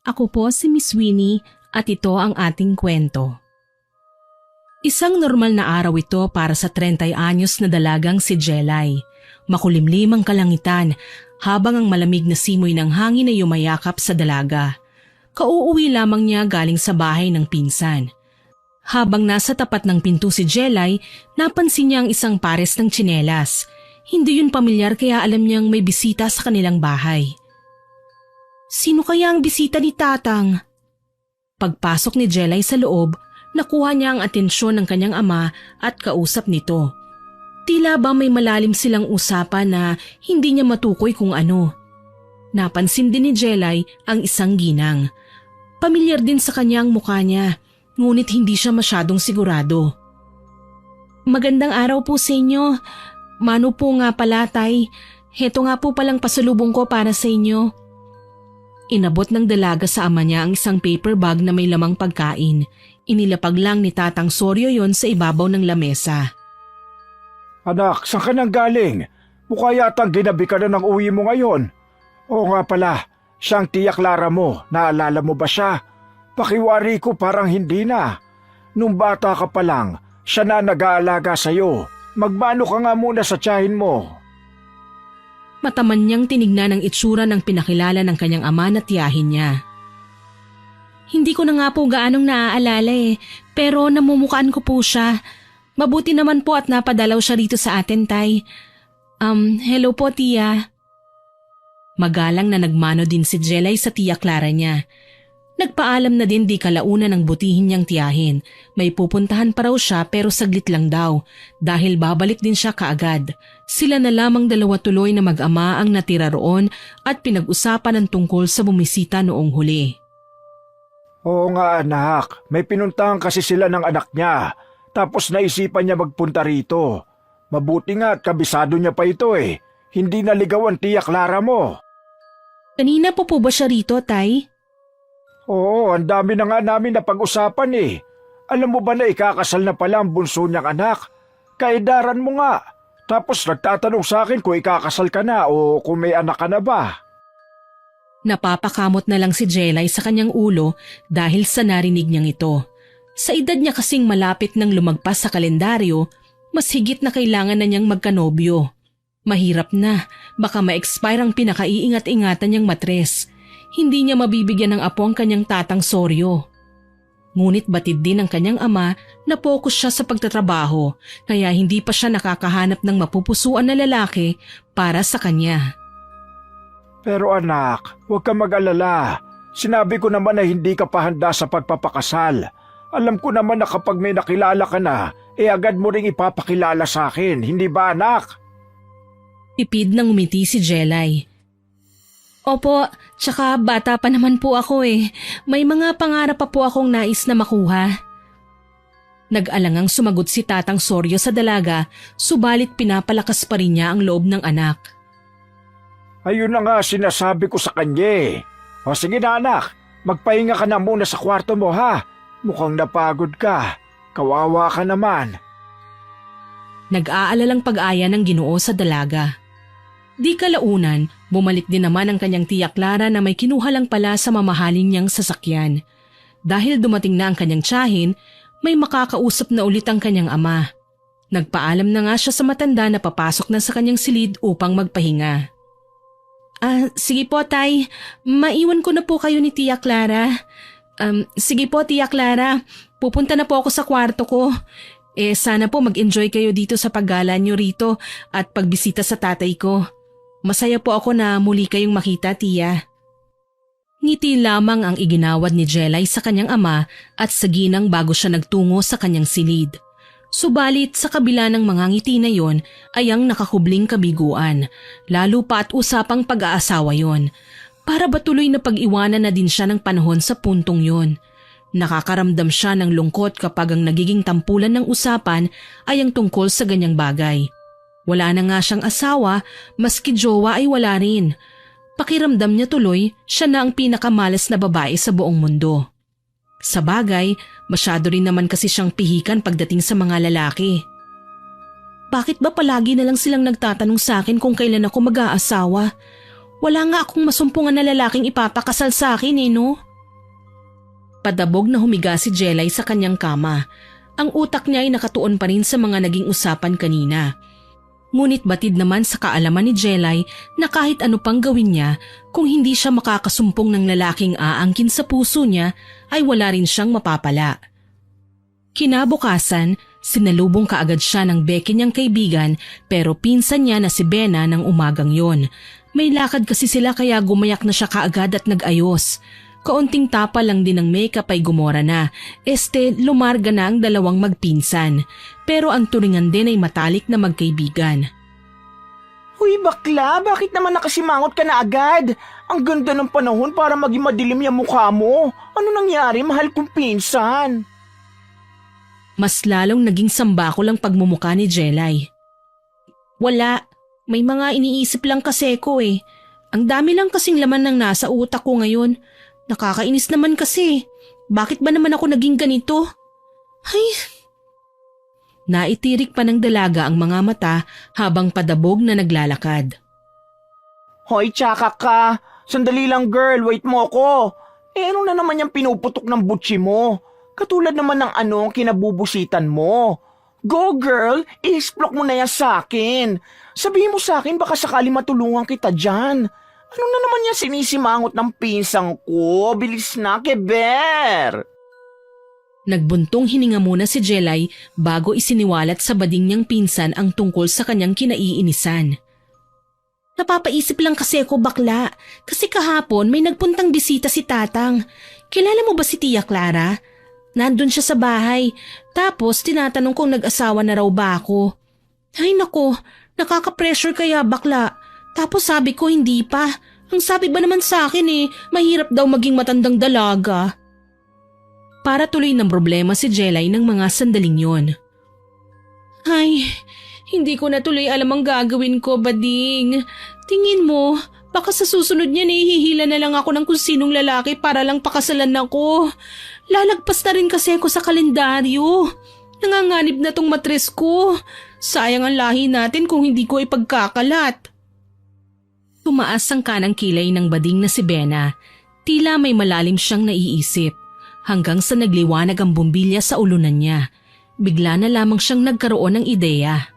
Ako po si Miss Winnie at ito ang ating kwento. Isang normal na araw ito para sa 30 anyos na dalagang si Jelay. Makulimlim ang kalangitan habang ang malamig na simoy ng hangin ay yumayakap sa dalaga. Kauuwi lamang niya galing sa bahay ng pinsan. Habang nasa tapat ng pinto si Jelay, napansin niya ang isang pares ng tsinelas. Hindi yun pamilyar kaya alam niyang may bisita sa kanilang bahay. Sino kaya ang bisita ni Tatang? Pagpasok ni Jelay sa loob, nakuha niya ang atensyon ng kanyang ama at kausap nito. Tila ba may malalim silang usapan na hindi niya matukoy kung ano. Napansin din ni Jelay ang isang ginang. Pamilyar din sa kanya ang mukha niya, ngunit hindi siya masyadong sigurado. Magandang araw po sa inyo. Mano po nga pala, Tay. Heto nga po palang pasalubong ko para sa inyo. Inabot ng dalaga sa ama niya ang isang paper bag na may lamang pagkain. Inilapag lang ni Tatang Soryo yon sa ibabaw ng lamesa. Anak, saan ka nang galing? Mukha yatang ginabi ka na ng uwi mo ngayon. Oo nga pala, siyang Tia Clara mo. Naalala mo ba siya? Pakiwari ko parang hindi na. Nung bata ka pa lang, siya na nag-aalaga sa'yo. Magmano ka nga muna sa tiyahin mo. Mataman niyang tinignan ang itsura ng pinakilala ng kanyang ama na tiyahin niya. Hindi ko na nga po gaanong naaalala pero namumukaan ko po siya. Mabuti naman po at napadalaw siya rito sa atin, Tay. Hello po, Tia. Magalang na nagmano din si Jelay sa Tia Clara niya. Nagpaalam na din di kalauna ng butihin niyang tiyahin. May pupuntahan pa raw siya pero saglit lang daw dahil babalik din siya kaagad. Sila na lamang dalawa tuloy na mag-ama ang natira roon at pinag-usapan ng tungkol sa bumisita noong huli. Oo nga anak, may pinuntahan kasi sila ng anak niya. Tapos naisipan niya magpunta rito. Mabuti nga at kabisado niya pa ito Hindi naligaw ang Tia Clara mo. Kanina po ba siya rito, Tay? Oo, ang dami na nga namin na pag-usapan Alam mo ba na ikakasal na pala ang bunso niyang anak? Kaedaran mo nga. Tapos nagtatanong sa akin kung ikakasal ka na o kung may anak ka na ba. Napapakamot na lang si Jelay sa kanyang ulo dahil sa narinig niyang ito. Sa edad niya kasing malapit nang lumagpas sa kalendaryo, mas higit na kailangan na niyang magkanobyo. Mahirap na, baka ma-expire ang pinakaiingat-ingatan niyang matres. Hindi niya mabibigyan ng apo ang kanyang Tatang Soryo. Ngunit batid din ng kanyang ama na focus siya sa pagtatrabaho kaya hindi pa siya nakakahanap ng mapupusuan na lalaki para sa kanya. Pero anak, huwag ka mag-alala. Sinabi ko naman na hindi ka pa handa sa pagpapakasal. Alam ko naman na kapag may nakilala ka na, agad mo ring ipapakilala sa akin, hindi ba anak? Tipid nang umiti si Jelay. Opo, tsaka bata pa naman po ako May mga pangarap pa po akong nais na makuha. Nag-alangang sumagot si Tatang Soryo sa dalaga, subalit pinapalakas pa rin niya ang loob ng anak. Ayun na nga sinasabi ko sa kanya O sige na anak, magpahinga ka na muna sa kwarto mo ha. Mukhang napagod ka. Kawawa ka naman. Nag-aalalang pag-aya ng Ginoo sa dalaga. Di kalaunan, bumalik din naman ang kanyang Tia Clara na may kinuha lang pala sa mamahalin niyang sasakyan. Dahil dumating na ang kanyang tiyahin, may makakausap na ulit ang kanyang ama. Nagpaalam na nga siya sa matanda na papasok na sa kanyang silid upang magpahinga. Sige po, Tay. Maiwan ko na po kayo ni Tia Clara. Sige po, Tia Clara. Pupunta na po ako sa kwarto ko. Sana po mag-enjoy kayo dito sa paggala niyo rito at pagbisita sa tatay ko. Masaya po ako na muli kayong makita, Tia. Ngiti lamang ang iginawad ni Jelay sa kanyang ama at sa ginang bago siya nagtungo sa kanyang silid. Subalit sa kabila ng mga ngiti na yon ay ang nakakubling kabiguan, lalo pa at usapang pag-aasawa yon. Para ba tuloy na pag-iwanan na din siya ng panahon sa puntong yon? Nakakaramdam siya ng lungkot kapag ang nagiging tampulan ng usapan ay ang tungkol sa ganyang bagay. Wala na nga siyang asawa, maski jowa ay wala rin. Pakiramdam niya tuloy, siya na ang pinakamalas na babae sa buong mundo. Sa bagay, masyado rin naman kasi siyang pihikan pagdating sa mga lalaki. Bakit ba palagi na lang silang nagtatanong sa akin kung kailan ako mag-aasawa? Wala nga akong masumpungan na lalaking ipapakasal sa akin no? Padabog na humiga si Jelay sa kanyang kama. Ang utak niya ay nakatuon pa rin sa mga naging usapan kanina. Ngunit batid naman sa kaalaman ni Jelay na kahit ano pang gawin niya, kung hindi siya makakasumpong ng lalaking aangkin sa puso niya, ay wala rin siyang mapapala. Kinabukasan, sinalubong kaagad siya ng beke niyang kaibigan pero pinsan niya na si Bena ng umagang yon. May lakad kasi sila kaya gumayak na siya kaagad at nag-ayos. Kaunting tapa lang din ng makeup ay gumora na. Lumarga na ang dalawang magpinsan. Pero ang turingan din ay matalik na magkaibigan. Huy bakla, bakit naman nakasimangot ka na agad? Ang ganda ng panahon para maging madilim yung mukha mo. Ano nangyari, mahal kong pinsan? Mas lalong naging sambako lang pagmumukha ni Jelay. Wala, may mga iniisip lang kasi ko eh. Ang dami lang kasing laman ng nasa utak ko ngayon. Nakakainis naman kasi. Bakit ba naman ako naging ganito? Ay... Naitirik pa ng dalaga ang mga mata habang padabog na naglalakad. Hoy, tsaka ka. Sandali lang girl, wait mo ako. Ano na naman yung pinuputok ng butsi mo? Katulad naman ng ang kinabubusitan mo. Go girl, i-explok mo na yan sa akin. Sabihin mo sa akin baka sakali matulungan kita dyan. Ano na naman yan sinisimangot ng pinsang ko? Bilis na, Keber! Nagbuntong hininga muna si Jelay bago isiniwalat sa bading niyang pinsan ang tungkol sa kanyang kinaiinisan. Napapaisip lang kasi ako bakla, kasi kahapon may nagpuntang bisita si Tatang. Kilala mo ba si Tia Clara? Nandun siya sa bahay, tapos tinatanong kung nag-asawa na raw ba ako. Ay nako, nakaka-pressure kaya bakla. Tapos sabi ko hindi pa. Ang sabi ba naman sa akin mahirap daw maging matandang dalaga. Para tuloy ng problema si Jelay ng mga sandaling yon. Ay, hindi ko na tuloy alam ang gagawin ko, bading. Tingin mo, baka sa susunod niya hihila na lang ako ng kung sinong lalaki para lang pakasalan ako. Lalagpas na rin kasi ako sa kalendaryo. Nanganganib na tong matres ko. Sayang ang lahi natin kung hindi ko ipagkakalat. Tumaas ang kanang kilay ng bading na si Bena. Tila may malalim siyang naiisip. Hanggang sa nagliwanag ang bumbilya sa ulunan niya. Bigla na lamang siyang nagkaroon ng ideya.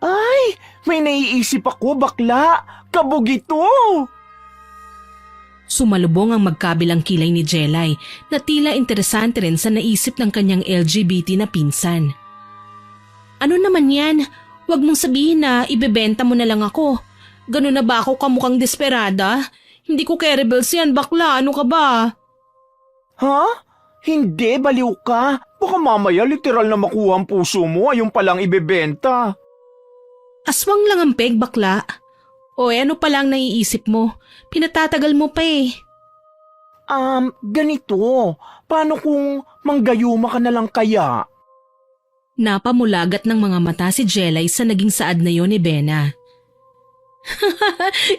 Ay, may naiisip ako bakla. Kabog ito! Sumalubong ang magkabilang kilay ni Jelay na tila interesante rin sa naisip ng kanyang LGBT na pinsan. Ano naman yan? Huwag mong sabihin na ibebenta mo na lang ako. Ganun na ba ako kamukhang desperada? Hindi ko caribals yan bakla, ano ka ba? Ha? Hindi, baliw ka. Baka mamaya literal na makuha ang puso mo, ayun palang ibebenta. Aswang lang ang peg, bakla. O ano palang naiisip mo? Pinatatagal mo pa eh. Ganito. Paano kung manggayuma ka na lang kaya? Napamulagat ng mga mata si Jelay sa naging saad na yon ni Bena.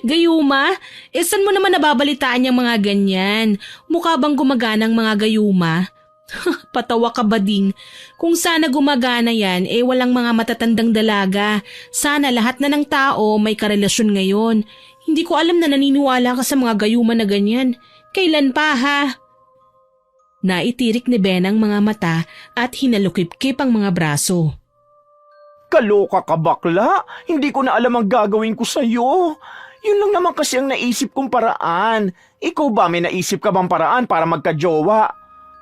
Gayuma? Saan mo naman nababalitaan yung mga ganyan? Mukha bang gumagana ang mga gayuma? Patawa ka bading. Kung sana gumagana yan, walang mga matatandang dalaga. Sana lahat na ng tao may karelasyon ngayon. Hindi ko alam na naniniwala ka sa mga gayuma na ganyan. Kailan pa ha? Naitirik ni Ben ang mga mata at hinalukip-kip ang mga braso. Kaloka ka bakla, hindi ko na alam ang gagawin ko sa'yo. Yun lang naman kasi ang naisip kong paraan. Ikaw ba may naisip ka bang paraan para magka-jowa?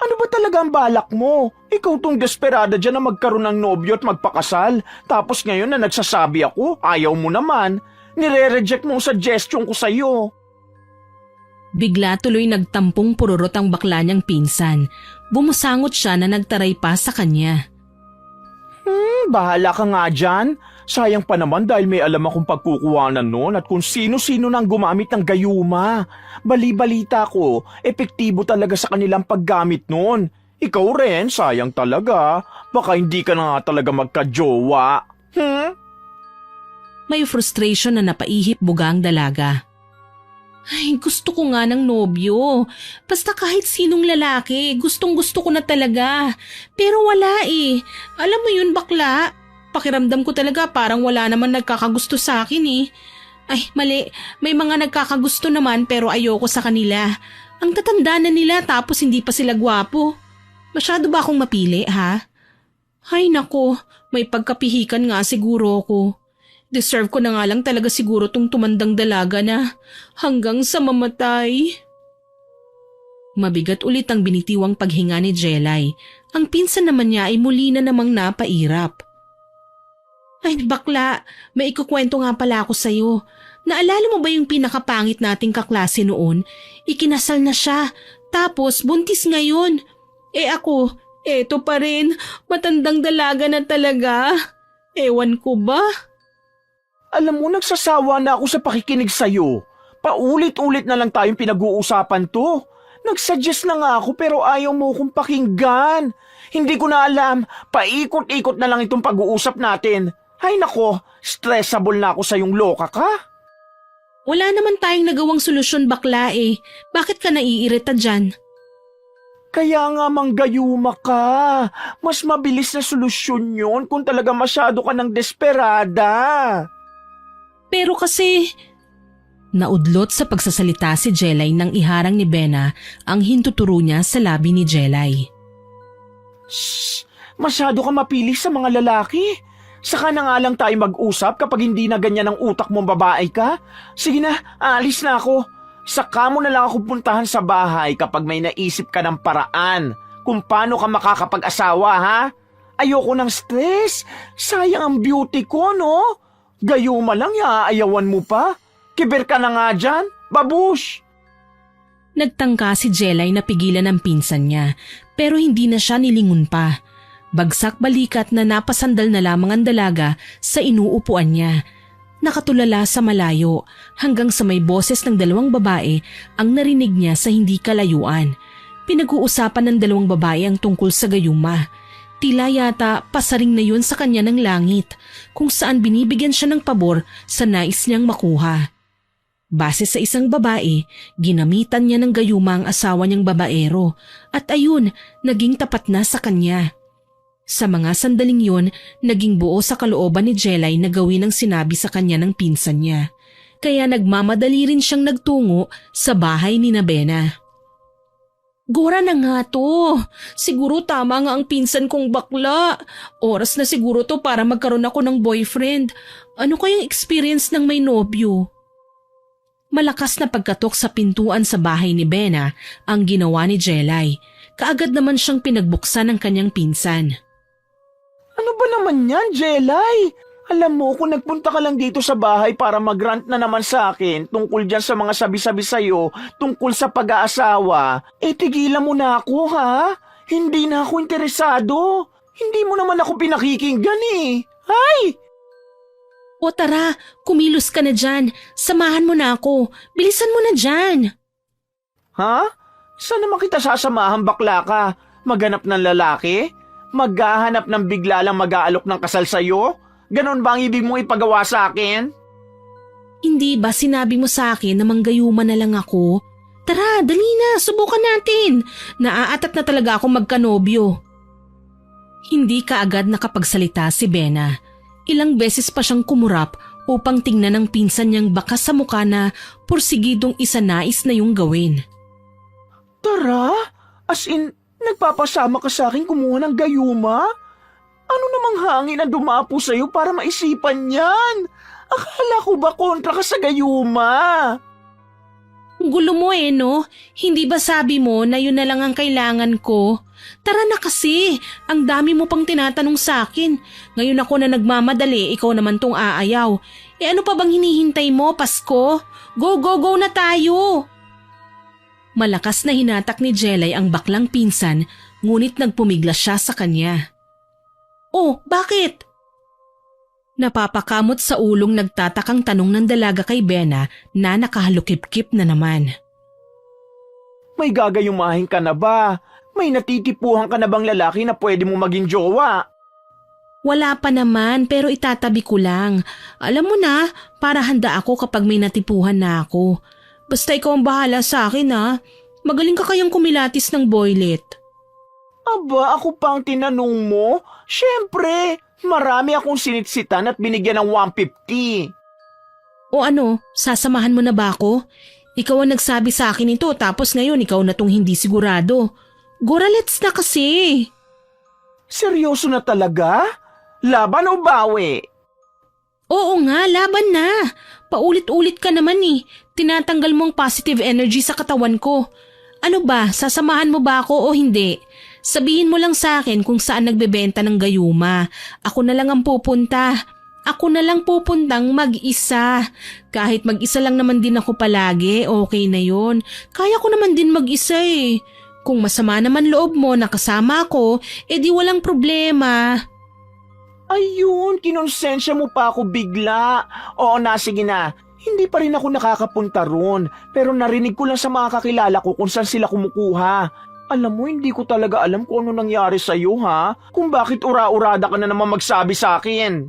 Ano ba talaga ang balak mo? Ikaw tong desperada dyan na magkaroon ng nobyo at magpakasal. Tapos ngayon na nagsasabi ako, ayaw mo naman. Nire-reject mo ang suggestion ko sa'yo. Bigla tuloy nagtampong pururot ang bakla niyang pinsan. Bumusangot siya na nagtaray pa sa kanya. Bahala ka nga dyan. Sayang pa naman dahil may alam akong pagkukuhanan noon at kung sino-sino nang gumamit ng gayuma. Bali-balita ko, epektibo talaga sa kanilang paggamit noon. Ikaw rin, sayang talaga. Baka hindi ka na nga talaga magka-jowa. May frustration na napaihip buga ang dalaga. Ay, gusto ko nga ng nobyo. Basta kahit sinong lalaki, gustong-gusto ko na talaga. Pero wala eh. Alam mo yun, bakla? Pakiramdam ko talaga parang wala naman nagkakagusto sa akin eh. Ay, mali. May mga nagkakagusto naman pero ayoko sa kanila. Ang tatanda na nila tapos hindi pa sila gwapo. Masyado ba akong mapili, ha? Hay nako, may pagkapihikan nga siguro ako. Deserve ko na nga lang talaga siguro tong tumandang dalaga na hanggang sa mamatay. Mabigat ulit ang binitiwang paghinga ni Jelay. Ang pinsan naman niya ay muli na namang napairap. Ay bakla, may ikukwento nga pala ako sa'yo. Naalala mo ba yung pinakapangit nating kaklase noon? Ikinasal na siya, tapos buntis ngayon. Ako, eto pa rin, matandang dalaga na talaga. Ewan ko ba? Alam mo, nagsasawa na ako sa pakikinig sa'yo. Paulit-ulit na lang tayong pinag-uusapan to. Nagsuggest na nga ako pero ayaw mo akong pakinggan. Hindi ko na alam, paikot-ikot na lang itong pag-uusap natin. Ay nako, stressable na ako sa yung loka ka. Wala naman tayong nagawang solusyon bakla eh. Bakit ka naiirita dyan? Kaya nga manggayuma ka. Mas mabilis na solusyon yun kung talaga masyado ka ng desperada. Pero kasi... Naudlot sa pagsasalita si Jelay nang iharang ni Bena ang hintuturo niya sa labi ni Jelay. Shh! Masyado ka mapili sa mga lalaki. Saka na nga lang tayo mag-usap kapag hindi na ganyan ang utak mong babae ka. Sige na, aalis na ako. Saka mo na lang ako puntahan sa bahay kapag may naisip ka ng paraan kung paano ka makakapag-asawa, ha? Ayoko ng stress. Sayang ang beauty ko, no? Gayuma lang, iaayawan mo pa. Kiber ka na nga dyan, babush! Nagtangka si Jelay na pigilan ang pinsan niya pero hindi na siya nilingon pa. Bagsak balikat na napasandal na lamang ang dalaga sa inuupuan niya. Nakatulala sa malayo hanggang sa may boses ng dalawang babae ang narinig niya sa hindi kalayuan. Pinag-uusapan ng dalawang babae ang tungkol sa gayuma. Tila yata pasaring na yun sa kanya ng langit kung saan binibigyan siya ng pabor sa nais niyang makuha. Base sa isang babae, ginamitan niya ng gayuma ang asawa niyang babaero at ayun, naging tapat na sa kanya. Sa mga sandaling yun, naging buo sa kalooban ni Jelay na gawin ang sinabi sa kanya ng pinsan niya. Kaya nagmamadali rin siyang nagtungo sa bahay ni Bena. Gora na nga to. Siguro tama nga ang pinsan kong bakla. Oras na siguro to para magkaroon ako ng boyfriend. Ano kayang experience ng may nobyo? Malakas na pagkatok sa pintuan sa bahay ni Bena ang ginawa ni Jelay. Kaagad naman siyang pinagbuksan ng kanyang pinsan. Ano ba naman yan, Jelay? Alam mo, kung nagpunta ka lang dito sa bahay para mag-rant na naman sa akin tungkol dyan sa mga sabi-sabi sa'yo, tungkol sa pag-aasawa, tigilan mo na ako, ha? Hindi na ako interesado. Hindi mo naman ako pinakikinggan, eh. Ay! O tara, kumilos ka na dyan. Samahan mo na ako. Bilisan mo na dyan. Ha? Saan naman kita sasamahan, bakla ka? Maghanap ng lalaki? Maghahanap ng bigla lang mag-aalok ng kasal sa'yo? Ganon ba ang ibig mong ipagawa sa akin? Hindi ba sinabi mo sa akin na manggayuma na lang ako? Tara, dali na, subukan natin. Naaatat na talaga akong magkanobyo. Hindi kaagad nakapagsalita si Bena. Ilang beses pa siyang kumurap upang tingnan ng pinsan niyang bakas sa mukha na porsigidong isanais na yung gawin. Tara? As in, nagpapasama ka sa akin kumuha ng gayuma? Ano namang hangin ang dumapo sa'yo para maisipan yan? Akala ko ba kontra ka sa gayuma? Gulo mo no? Hindi ba sabi mo na yun na lang ang kailangan ko? Tara na kasi, ang dami mo pang tinatanong sa akin. Ngayon ako na nagmamadali, ikaw naman tong aayaw. Ano pa bang hinihintay mo, Pasko? Go, go, go na tayo! Malakas na hinatak ni Jelay ang baklang pinsan, ngunit nagpumiglas siya sa kanya. Oh, bakit? Napapakamot sa ulong nagtatakang tanong ng dalaga kay Bena na nakahalukip-kip na naman. May gagayumahin ka na ba? May natitipuhan ka na bang lalaki na pwede mo maging jowa? Wala pa naman pero itatabi ko lang. Alam mo na, para handa ako kapag may natipuhan na ako. Basta ikaw ang bahala sa akin ha. Magaling ka kayang kumilatis ng boylet. Aba, ako pang tinanong mo? Siyempre, marami akong sinitsitan at binigyan ng 150. O ano, sasamahan mo na ba ako? Ikaw ang nagsabi sa akin ito tapos ngayon ikaw na tong hindi sigurado. Gora, let's na kasi. Seryoso na talaga? Laban o bawi? Oo nga, laban na. Paulit-ulit ka naman eh. Tinatanggal mo ang positive energy sa katawan ko. Ano ba, sasamahan mo ba ako o hindi? Sabihin mo lang sa akin kung saan nagbebenta ng gayuma. Ako na lang ang pupunta. Ako na lang pupuntang mag-isa. Kahit mag-isa lang naman din ako palagi, okay na yon. Kaya ko naman din mag-isa eh. Kung masama naman loob mo na kasama ako, edi walang problema. Ayun, kinonsensya mo pa ako bigla. Oo na, sige na. Hindi pa rin ako nakakapunta ron, pero narinig ko lang sa mga kakilala ko kung saan sila kumukuha. Alam mo, hindi ko talaga alam kung ano nangyari sa'yo ha? Kung bakit ura-urada ka na naman magsabi sa akin.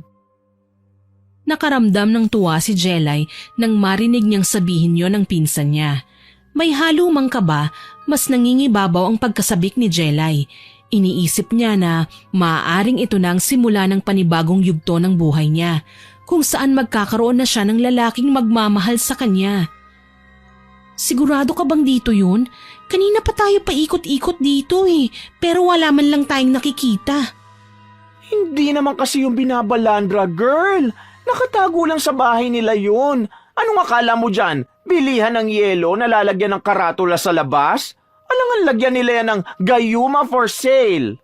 Nakaramdam ng tuwa si Jelay nang marinig niyang sabihin yon ng pinsan niya. May halumang kaba, mas nangingibabaw ang pagkasabik ni Jelay. Iniisip niya na maaaring ito na ang simula ng panibagong yugto ng buhay niya, kung saan magkakaroon na siya ng lalaking magmamahal sa kanya. Sigurado ka bang dito yun? Kanina pa tayo paikot-ikot dito eh, pero wala man lang tayong nakikita. Hindi naman kasi yung binabalandra, girl. Nakatago lang sa bahay nila yun. Anong akala mo dyan? Bilihan ng yelo na lalagyan ng karatula sa labas? Alangan lagyan nila yan ng gayuma for sale.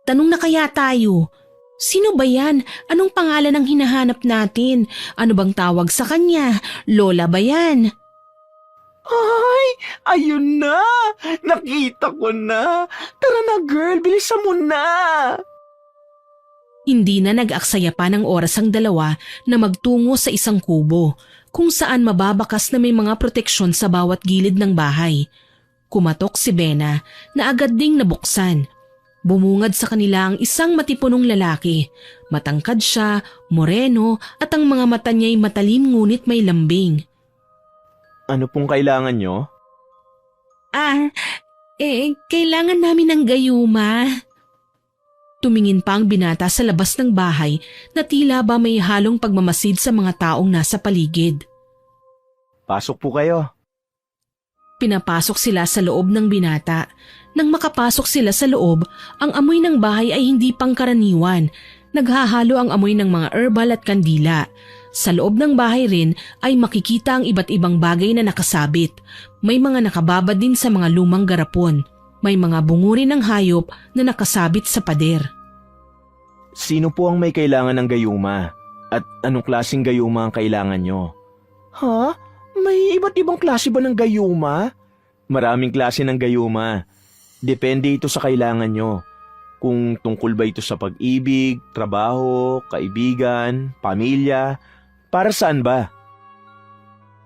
Tanong na kaya tayo, sino ba yan? Anong pangalan ang hinahanap natin? Ano bang tawag sa kanya? Lola ba yan? Ay, ayun na! Nakita ko na! Tara na girl, bilisan mo na! Hindi na nag-aksaya pa ng oras ang dalawa na magtungo sa isang kubo kung saan mababakas na may mga proteksyon sa bawat gilid ng bahay. Kumatok si Bena na agad ding nabuksan. Bumungad sa kanila ang isang matipunong lalaki. Matangkad siya, moreno at ang mga mata niya'y matalim ngunit may lambing. Ano pong kailangan nyo? Kailangan namin ng gayuma. Tumingin pa ang binata sa labas ng bahay na tila ba may halong pagmamasid sa mga taong nasa paligid. Pasok po kayo. Pinapasok sila sa loob ng binata. Nang makapasok sila sa loob, ang amoy ng bahay ay hindi pangkaraniwan. Naghahalo ang amoy ng mga herbal at kandila. Sa loob ng bahay rin ay makikita ang iba't ibang bagay na nakasabit. May mga nakababad din sa mga lumang garapon. May mga bunguri ng hayop na nakasabit sa pader. Sino po ang may kailangan ng gayuma? At anong klaseng gayuma ang kailangan nyo? Ha? May iba't ibang klase ba ng gayuma? Maraming klase ng gayuma. Depende ito sa kailangan nyo. Kung tungkol ba ito sa pag-ibig, trabaho, kaibigan, pamilya, para saan ba?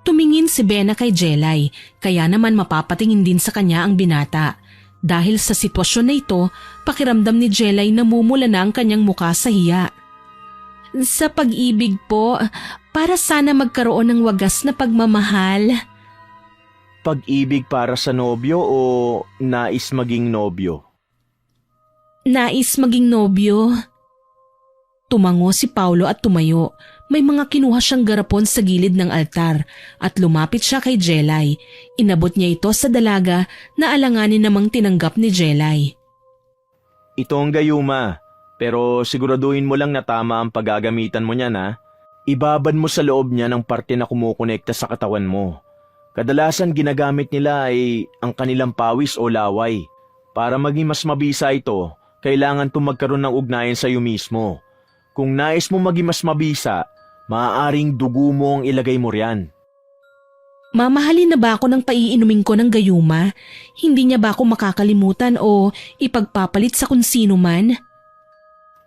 Tumingin si Bena kay Jelay, kaya naman mapapatingin din sa kanya ang binata. Dahil sa sitwasyon na ito, pakiramdam ni Jelay namumula na ang kanyang muka sa hiya. Sa pag-ibig po, para sana magkaroon ng wagas na pagmamahal. Pag-ibig para sa nobyo o nais maging nobyo? Nais maging nobyo. Tumango si Paulo at tumayo. May mga kinuha siyang garapon sa gilid ng altar at lumapit siya kay Jelay. Inabot niya ito sa dalaga na alanganin namang tinanggap ni Jelay. Ito ang gayuma, pero siguraduhin mo lang na tama ang paggagamitan mo niyan ha. Ibabad mo sa loob niya ng parte na kumukonekta sa katawan mo. Kadalasan ginagamit nila ay ang kanilang pawis o laway. Para maging mas mabisa ito, kailangan itong magkaroon ng ugnayan sa iyo mismo. Kung nais mo maging mas mabisa, maaaring dugo mo ang ilagay mo riyan. Mamahalin na ba ako ng paiinumin ko ng gayuma? Hindi niya ba ako makakalimutan o ipagpapalit sa kung sino man?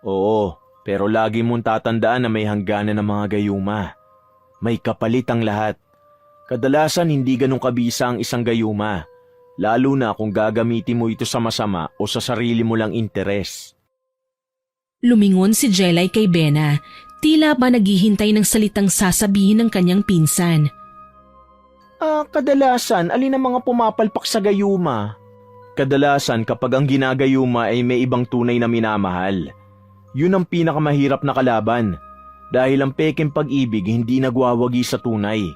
Oo, pero lagi mong tatandaan na may hangganan ng mga gayuma. May kapalit ang lahat. Kadalasan hindi ganun kabisa ang isang gayuma, lalo na kung gagamitin mo ito sa masama o sa sarili mo lang interes. Lumingon si Jelay kay Bena, tila ba naghihintay ng salitang sasabihin ng kanyang pinsan. Kadalasan, alin ang mga pumapalpak sa gayuma? Kadalasan kapag ang ginagayuma ay may ibang tunay na minamahal. Yun ang pinakamahirap na kalaban, dahil ang pekeng pag-ibig hindi nagwawagi sa tunay.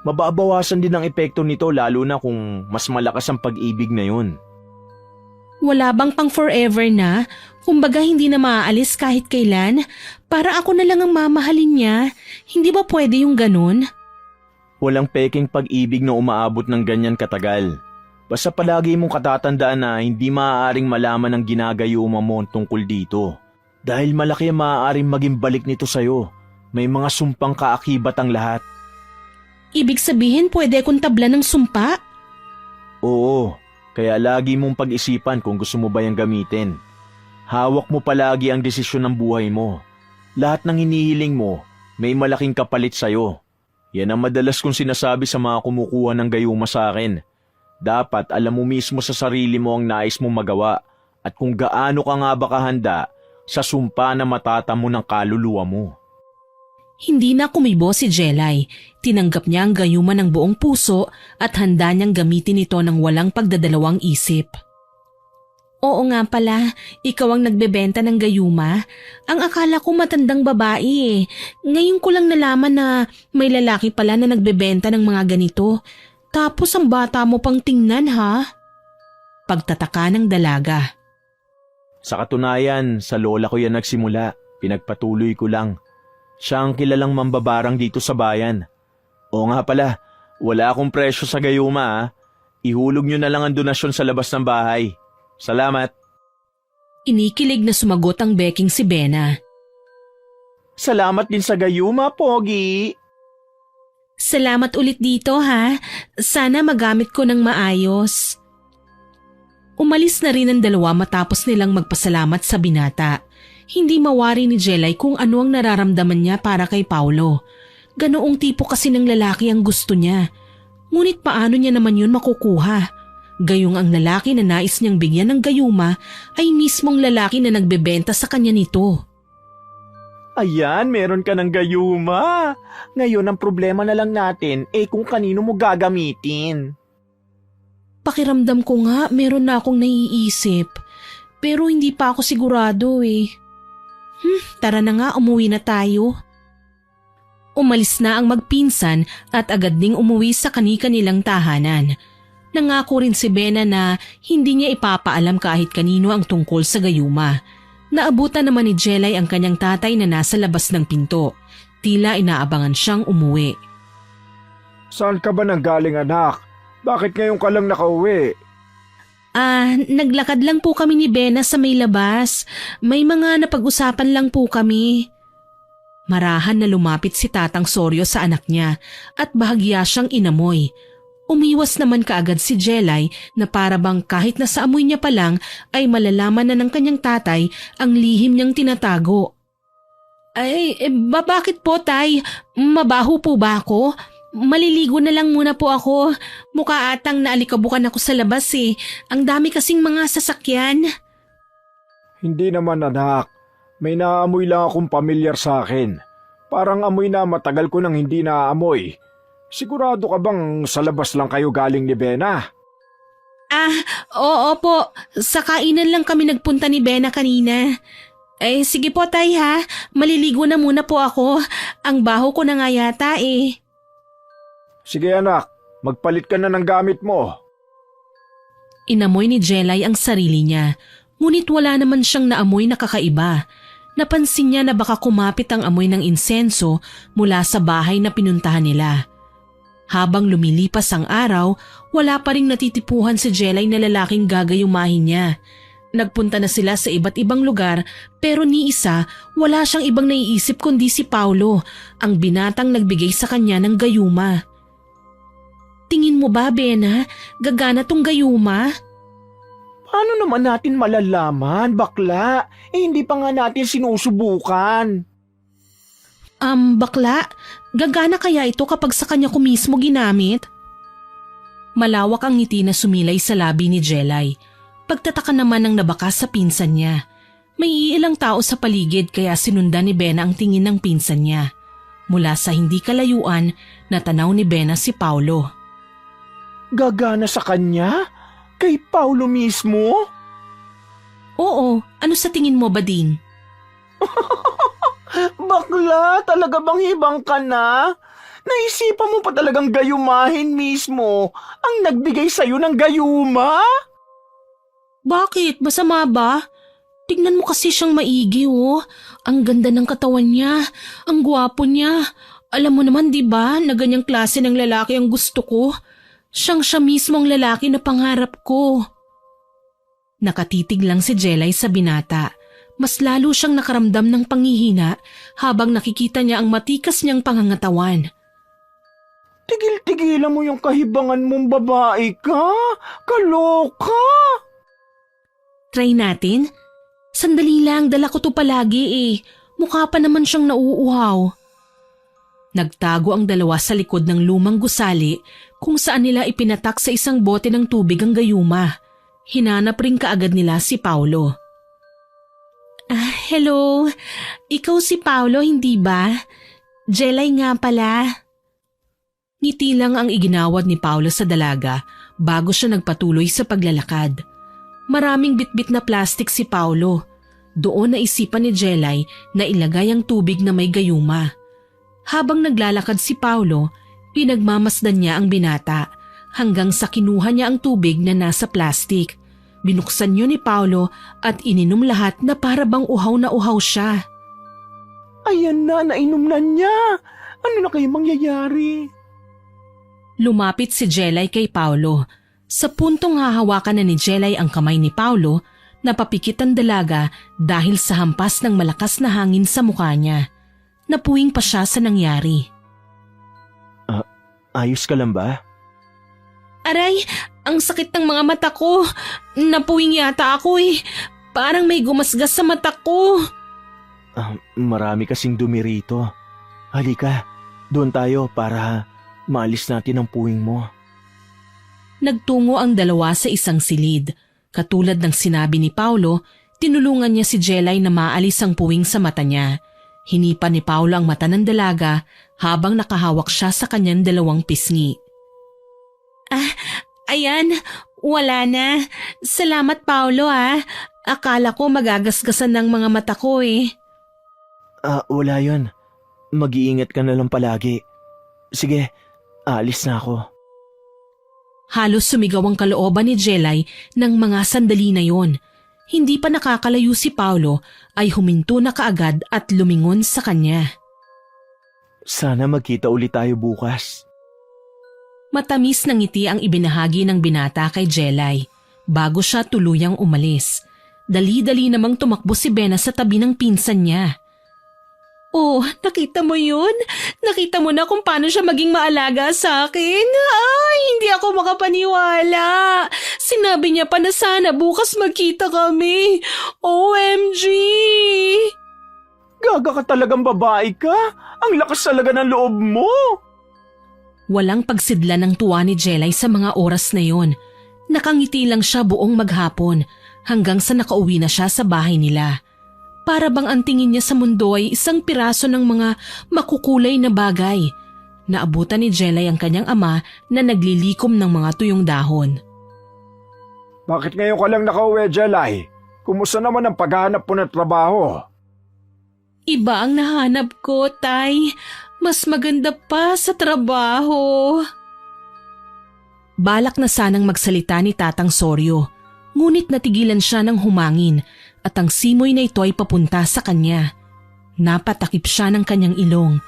mababawasan din ang epekto nito lalo na kung mas malakas ang pag-ibig na yun. Wala bang pang forever na? Kumbaga hindi na maaalis kahit kailan? Para ako na lang ang mamahalin niya. Hindi ba pwede yung ganun? Walang peking pag-ibig na umaabot ng ganyan katagal. Basta palagi mong katatandaan na hindi maaaring malaman ang ginagayuma mo tungkol dito. Dahil malaki ang maaaring maging balik nito sa'yo. May mga sumpang kaakibat ang lahat. Ibig sabihin pwede akong tabla ng sumpa? Oo, kaya lagi mong pag-isipan kung gusto mo ba yung gamitin. Hawak mo palagi ang desisyon ng buhay mo. Lahat ng hinihiling mo, may malaking kapalit sa'yo. Yan ang madalas kong sinasabi sa mga kumukuha ng gayuma sa akin. Dapat alam mo mismo sa sarili mo ang nais mong magawa at kung gaano ka nga ba kahanda sa sumpa na matatamo ng kaluluwa mo. Hindi na kumibo si Jelay. Tinanggap niya ang gayuma ng buong puso at handa niyang gamitin ito ng walang pagdadalawang isip. Oo nga pala, ikaw ang nagbebenta ng gayuma. Ang akala ko matandang babae eh. Ngayon ko lang nalaman na may lalaki pala na nagbebenta ng mga ganito. Tapos ang bata mo pang tingnan ha? Pagtataka ng dalaga. Sa katunayan, sa lola ko yan nagsimula. Pinagpatuloy ko lang. Siya ang kilalang mambabarang dito sa bayan. Oo nga pala, wala akong presyo sa gayuma ha. Ihulog nyo na lang ang donasyon sa labas ng bahay. Salamat. Inikilig na sumagot ang beking si Bena. Salamat din sa gayuma, Pogi. Salamat ulit dito ha. Sana magamit ko ng maayos. Umalis na rin ang dalawa matapos nilang magpasalamat sa binata. Hindi mawari ni Jelay kung ano ang nararamdaman niya para kay Paulo. Ganoong tipo kasi ng lalaki ang gusto niya. Ngunit paano niya naman yun makukuha? Gayong ang lalaki na nais niyang bigyan ng gayuma ay mismong lalaki na nagbebenta sa kanya nito. Ayan, meron ka ng gayuma. Ngayon ang problema na lang natin kung kanino mo gagamitin. Pakiramdam ko nga meron na akong naiisip. Pero hindi pa ako sigurado eh. Tara na nga, umuwi na tayo. Umalis na ang magpinsan at agad ding umuwi sa kani-kanilang tahanan. Nangako rin si Bena na hindi niya ipapaalam kahit kanino ang tungkol sa gayuma. Naabutan naman ni Jelay ang kanyang tatay na nasa labas ng pinto. Tila inaabangan siyang umuwi. Saan ka ba nanggaling anak? Bakit ngayon ka lang nakauwi? Naglakad lang po kami ni Bena sa may labas. May mga napag-usapan lang po kami. Marahan na lumapit si Tatang Soryo sa anak niya at bahagya siyang inamoy. Umiwas naman kaagad si Jelay na para bang kahit nasa amoy niya pa lang ay malalaman na ng kanyang tatay ang lihim niyang tinatago. Bakit po tay? Mabaho po ba ako? Maliligo na lang muna po ako. Mukha atang naalikabukan ako sa labas eh. Ang dami kasing mga sasakyan. Hindi naman anak. May naamoy lang akong pamilyar sa akin. Parang amoy na matagal ko nang hindi naaamoy. Sigurado ka bang sa labas lang kayo galing ni Bena? Oo po. Sa kainan lang kami nagpunta ni Bena kanina. Sige po tay ha. Maliligo na muna po ako. Ang baho ko na nga yata eh. Sige anak, magpalit ka na ng gamit mo. Inamoy ni Jelay ang sarili niya. Ngunit wala naman siyang naamoy na kakaiba. Napansin niya na baka kumapit ang amoy ng insenso mula sa bahay na pinuntahan nila. Habang lumilipas ang araw, wala pa ring natitipuhan si Jelay na lalaking gagayumahin niya. Nagpunta na sila sa iba't ibang lugar pero ni isa wala siyang ibang naiisip kundi si Paulo, ang binatang nagbigay sa kanya ng gayuma. Tingin mo ba, Bena, gagana tong gayuma? Paano naman natin malalaman, bakla? Hindi pa nga natin sinusubukan. Bakla, gagana kaya ito kapag sa kanya ko mismo ginamit? Malawak ang ngiti na sumilay sa labi ni Jelay. Pagtataka naman ng nabakas sa pinsan niya. May iilang tao sa paligid kaya sinundan ni Bena ang tingin ng pinsan niya. Mula sa hindi kalayuan, natanaw ni Bena si Paulo. Gagana sa kanya? Kay Paulo mismo? Oo, ano sa tingin mo, Bading? Bakla, talaga bang hibang ka na? Naisipan mo pa talagang gayumahin mismo ang nagbigay sa'yo ng gayuma? Bakit? Masama ba? Tignan mo kasi siyang maigi oh. Ang ganda ng katawan niya. Ang gwapo niya. Alam mo naman di ba na ganyang klase ng lalaki ang gusto ko? Siya mismo ang lalaki na pangarap ko. Nakatitig lang si Jelay sa binata. Mas lalo siyang nakaramdam ng panghihina habang nakikita niya ang matikas niyang pangangatawan. Tigil-tigilan mo yung kahibangan mong babae ka. Kaloka! Try natin? Sandali lang, dala ko to palagi eh. Mukha pa naman siyang nauuhaw. Nagtago ang dalawa sa likod ng lumang gusali kung saan nila ipinatak sa isang bote ng tubig ang gayuma. Hinanap rin kaagad nila si Paulo. Hello, ikaw si Paulo hindi ba? Jelay nga pala. Ngiti lang ang iginawad ni Paulo sa dalaga bago siya nagpatuloy sa paglalakad. Maraming bitbit na plastik si Paulo. Doon naisipan ni Jelay na ilagay ang tubig na may gayuma. Habang naglalakad si Paulo, pinagmamasdan niya ang binata hanggang sa kinuha niya ang tubig na nasa plastik. Binuksan niyo ni Paulo at ininom lahat na para bang uhaw na uhaw siya. Ayan na, nainom na niya. Ano na kayo mangyayari? Lumapit si Jelay kay Paulo. Sa puntong hahawakan na ni Jelay ang kamay ni Paulo, napapikit ang dalaga dahil sa hampas ng malakas na hangin sa mukha niya. Napuwing pa siya sa nangyari. Ayos ka lang ba? Aray, ang sakit ng mga mata ko. Napuwing yata ako eh. Parang may gumasgas sa mata ko. Marami kasing dumi rito. Halika, doon tayo para maalis natin ang puwing mo. Nagtungo ang dalawa sa isang silid. Katulad ng sinabi ni Paulo, tinulungan niya si Jelay na maalis ang puwing sa mata niya. Hinipan ni Paulo ang mata ng dalaga habang nakahawak siya sa kanyang dalawang pisngi. Ayan, wala na. Salamat Paulo ah. Akala ko magagasgasan ng mga mata ko eh. Wala yun. Mag-iingat ka na lang palagi. Sige, aalis na ako. Halos sumigaw ang kalooban ni Jelay ng mga sandali na yon. Hindi pa nakakalayo si Paulo ay huminto na kaagad at lumingon sa kanya. Sana magkita ulit tayo bukas. Matamis na ngiti ang ibinahagi ng binata kay Jelay bago siya tuluyang umalis. Dali-dali namang tumakbo si Bena sa tabi ng pinsan niya. Oh, nakita mo yun? Nakita mo na kung paano siya maging maalaga sa akin? Ay, hindi ako makapaniwala. Sinabi niya pa na sana bukas magkita kami. OMG! Gaga ka talagang babae ka? Ang lakas talaga ng loob mo! Walang pagsidla ng tuwa ni Jelay sa mga oras na yon. Nakangiti lang siya buong maghapon hanggang sa nakauwi na siya sa bahay nila. Para bang ang tingin niya sa mundo ay isang piraso ng mga makukulay na bagay. Naabutan ni Jelay ang kanyang ama na naglilikom ng mga tuyong dahon. Bakit ngayon ka lang nakauwi, Jelay? Kumusta naman ang paghahanap mo ng trabaho? Iba ang nahanap ko, Tay. Mas maganda pa sa trabaho. Balak na sanang magsalita ni Tatang Soryo, ngunit natigilan siya ng humangin at ang simoy na ito ay papunta sa kanya. Napatakip siya ng kanyang ilong.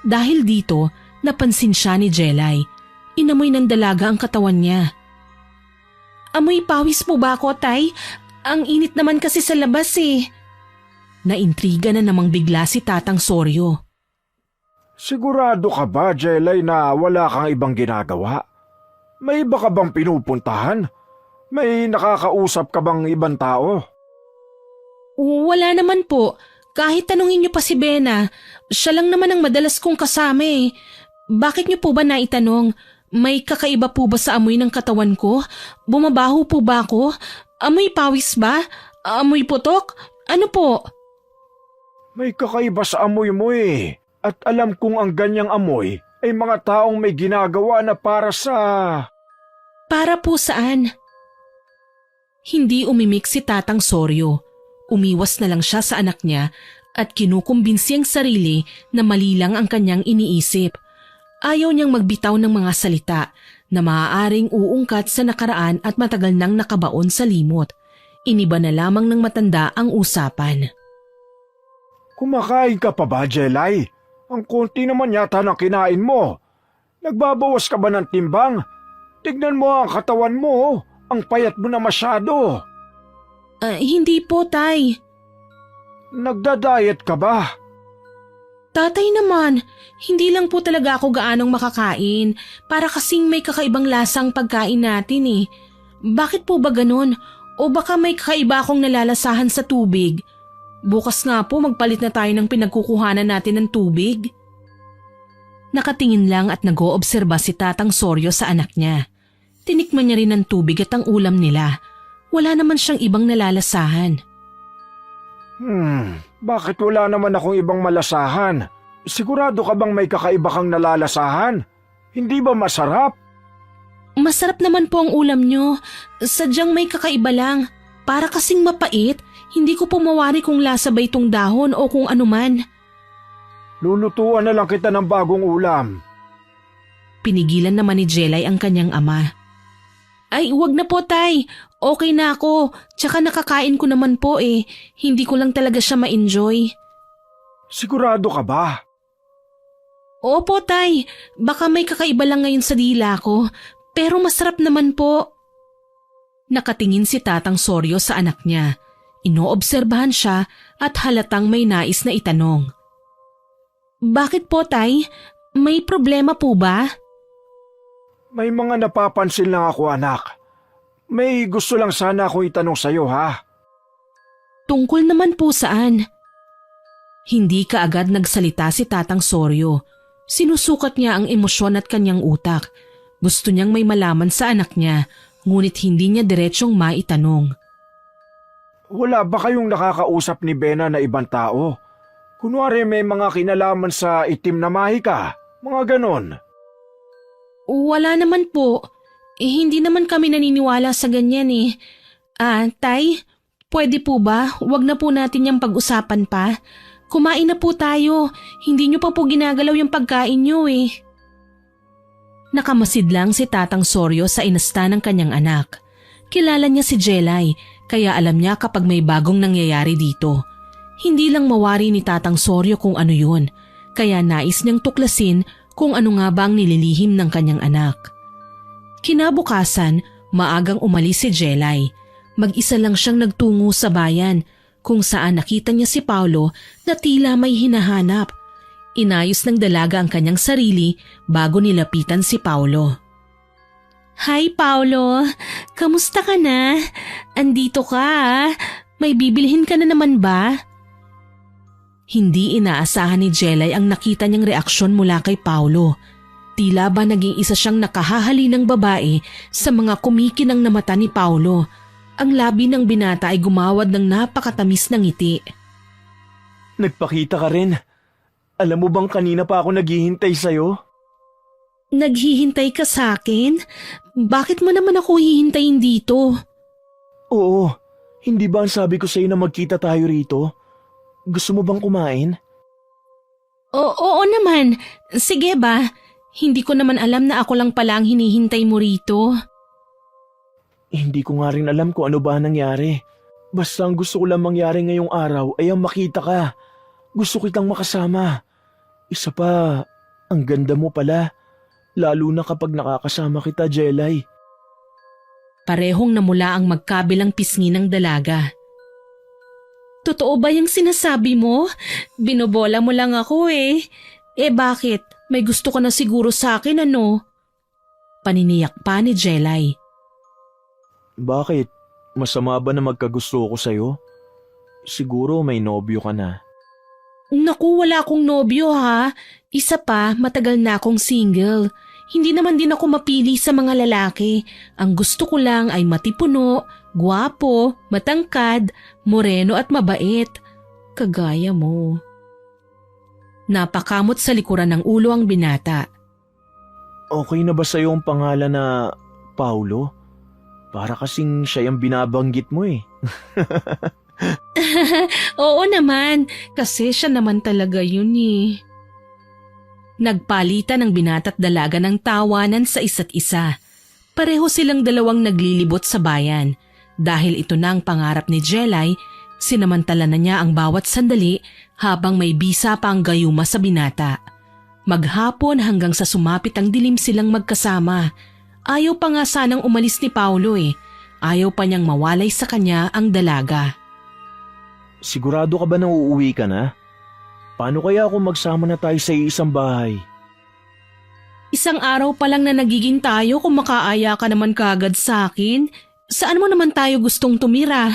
Dahil dito, napansin siya ni Jelay. Inamoy ng dalaga ang katawan niya. Amoy pawis po ba ako, Tay? Ang init naman kasi sa labas eh. Naintriga na namang bigla si Tatang Soryo. Sigurado ka ba, Jelay, na wala kang ibang ginagawa? May iba ka bang pinupuntahan? May nakakausap ka bang ibang tao? Wala naman po. Kahit tanungin niyo pa si Bena, siya lang naman ang madalas kong kasama eh. Bakit niyo po ba naitanong? May kakaiba po ba sa amoy ng katawan ko? Bumabaho po ba ako? Amoy pawis ba? Amoy putok? Ano po? May kakaiba sa amoy mo eh. At alam kong ang ganyang amoy ay mga taong may ginagawa na para sa... Para po saan? Hindi umimik si Tatang Soryo. Umiwas na lang siya sa anak niya at kinukumbinsi ang sarili na mali lang ang kanyang iniisip. Ayaw niyang magbitaw ng mga salita na maaaring uungkat sa nakaraan at matagal nang nakabaon sa limot. Iniba na lamang ng matanda ang usapan. Kumakain ka pa ba, Jelay? Ang konti naman yata ng kinain mo. Nagbabawas ka ba ng timbang? Tignan mo ang katawan mo. Ang payat mo na masyado. Hindi po, Tay. Nagda-diet ka ba? Tatay naman, hindi lang po talaga ako gaanong makakain. Para kasing may kakaibang lasang pagkain natin eh. Bakit po ba ganun? O baka may kakaiba akong nalalasahan sa tubig? Bukas nga po magpalit na tayo ng pinagkukuhanan natin ng tubig. Nakatingin lang at nag-oobserba si Tatang Soryo sa anak niya. Tinikman niya rin ang tubig at ang ulam nila. Wala naman siyang ibang nalalasahan. Bakit wala naman akong ibang malasahan? Sigurado ka bang may kakaiba kang nalalasahan? Hindi ba masarap? Masarap naman po ang ulam niyo. Sadyang may kakaiba lang. Para kasing mapait, hindi ko po mawari kung lasa ba itong dahon o kung anuman. Lulutuan na lang kita ng bagong ulam. Pinigilan naman ni Jelay ang kanyang ama. Ay, wag na po, Tay. Okay na ako. Tsaka nakakain ko naman po eh. Hindi ko lang talaga siya ma-enjoy. Sigurado ka ba? Opo, Tay. Baka may kakaiba lang ngayon sa dila ko. Pero masarap naman po. Nakatingin si Tatang Soryo sa anak niya. Inoobserbahan siya at halatang may nais na itanong. Bakit po, Tay? May problema po ba? May mga napapansin lang ako, anak. May gusto lang sana akong itanong sa'yo, ha? Tungkol naman po saan? Hindi kaagad nagsalita si Tatang Soryo. Sinusukat niya ang emosyon at kanyang utak. Gusto niyang may malaman sa anak niya, ngunit hindi niya diretsyong maitanong. Wala ba kayong nakakausap ni Bena na ibang tao? Kunwari may mga kinalaman sa itim na mahika, mga ganon. Wala naman po. Hindi naman kami naniniwala sa ganyan eh. Tay, pwede po ba? Huwag na po natin yung pag-usapan pa. Kumain na po tayo. Hindi niyo pa po ginagalaw yung pagkain niyo eh. Nakamasid lang si Tatang Soryo sa inasta ng kanyang anak. Kilala niya si Jelay, kaya alam niya kapag may bagong nangyayari dito. Hindi lang mawari ni Tatang Soryo kung ano yun, kaya nais niyang tuklasin kung ano nga ba ang nililihim ng kanyang anak. Kinabukasan, maagang umalis si Jelay. Mag-isa lang siyang nagtungo sa bayan, kung saan nakita niya si Paulo na tila may hinahanap. Inayos ng dalaga ang kanyang sarili bago nilapitan si Paulo. Hi Paulo, kamusta ka na? Andito ka ah. May bibilhin ka na naman ba? Hindi inaasahan ni Jelay ang nakita niyang reaksyon mula kay Paulo. Tila ba naging isa siyang nakahahali ng babae sa mga kumikinang na mata ni Paulo. Ang labi ng binata ay gumawad ng napakatamis ng ngiti. Nagpakita ka rin. Alam mo bang kanina pa ako naghihintay sa'yo? Naghihintay ka sa akin? Bakit mo naman ako hihintayin dito? Oo, hindi ba ang sabi ko sa'yo na magkita tayo rito? Gusto mo bang kumain? Oo naman. Sige ba? Hindi ko naman alam na ako lang pala ang hinihintay mo rito. Hindi ko nga rin alam kung ano ba nangyari. Basta ang gusto ko lang mangyari ngayong araw ay ang makita ka. Gusto kitang makasama. Isa pa, ang ganda mo pala. Lalo na kapag nakakasama kita, Jelay. Parehong namula ang magkabilang pisngi ng dalaga. Totoo ba yung sinasabi mo? Binobola mo lang ako eh. Bakit? May gusto ka na siguro sa akin ano? Paniniyak pa ni Jelay. Bakit? Masama ba na magkagusto ko sa'yo? Siguro may nobyo ka na. Naku, wala akong nobyo ha. Isa pa, matagal na akong single. Hindi naman din ako mapili sa mga lalaki. Ang gusto ko lang ay matipuno, gwapo, matangkad, moreno at mabait. Kagaya mo. Napakamot sa likuran ng ulo ang binata. Okay na ba sa'yo ang pangalan na Paulo? Para kasing siya yung binabanggit mo eh. Oo naman, kasi siya naman talaga yun eh. Nagpalitan ng binata't dalaga ng tawanan sa isa't isa. Pareho silang dalawang naglilibot sa bayan. Dahil ito na ang pangarap ni Jelay, sinamantala na niya ang bawat sandali habang may bisa pa ang gayuma sa binata. Maghapon hanggang sa sumapit ang dilim silang magkasama. Ayaw pa nga sanang umalis ni Paulo eh. Ayaw pa niyang mawalay sa kanya ang dalaga. Sigurado ka ba na uuwi ka na? Paano kaya kung magsama na tayo sa isang bahay? Isang araw pa lang na nagiging tayo kung makaaya ka naman kaagad sa akin. Saan mo naman tayo gustong tumira?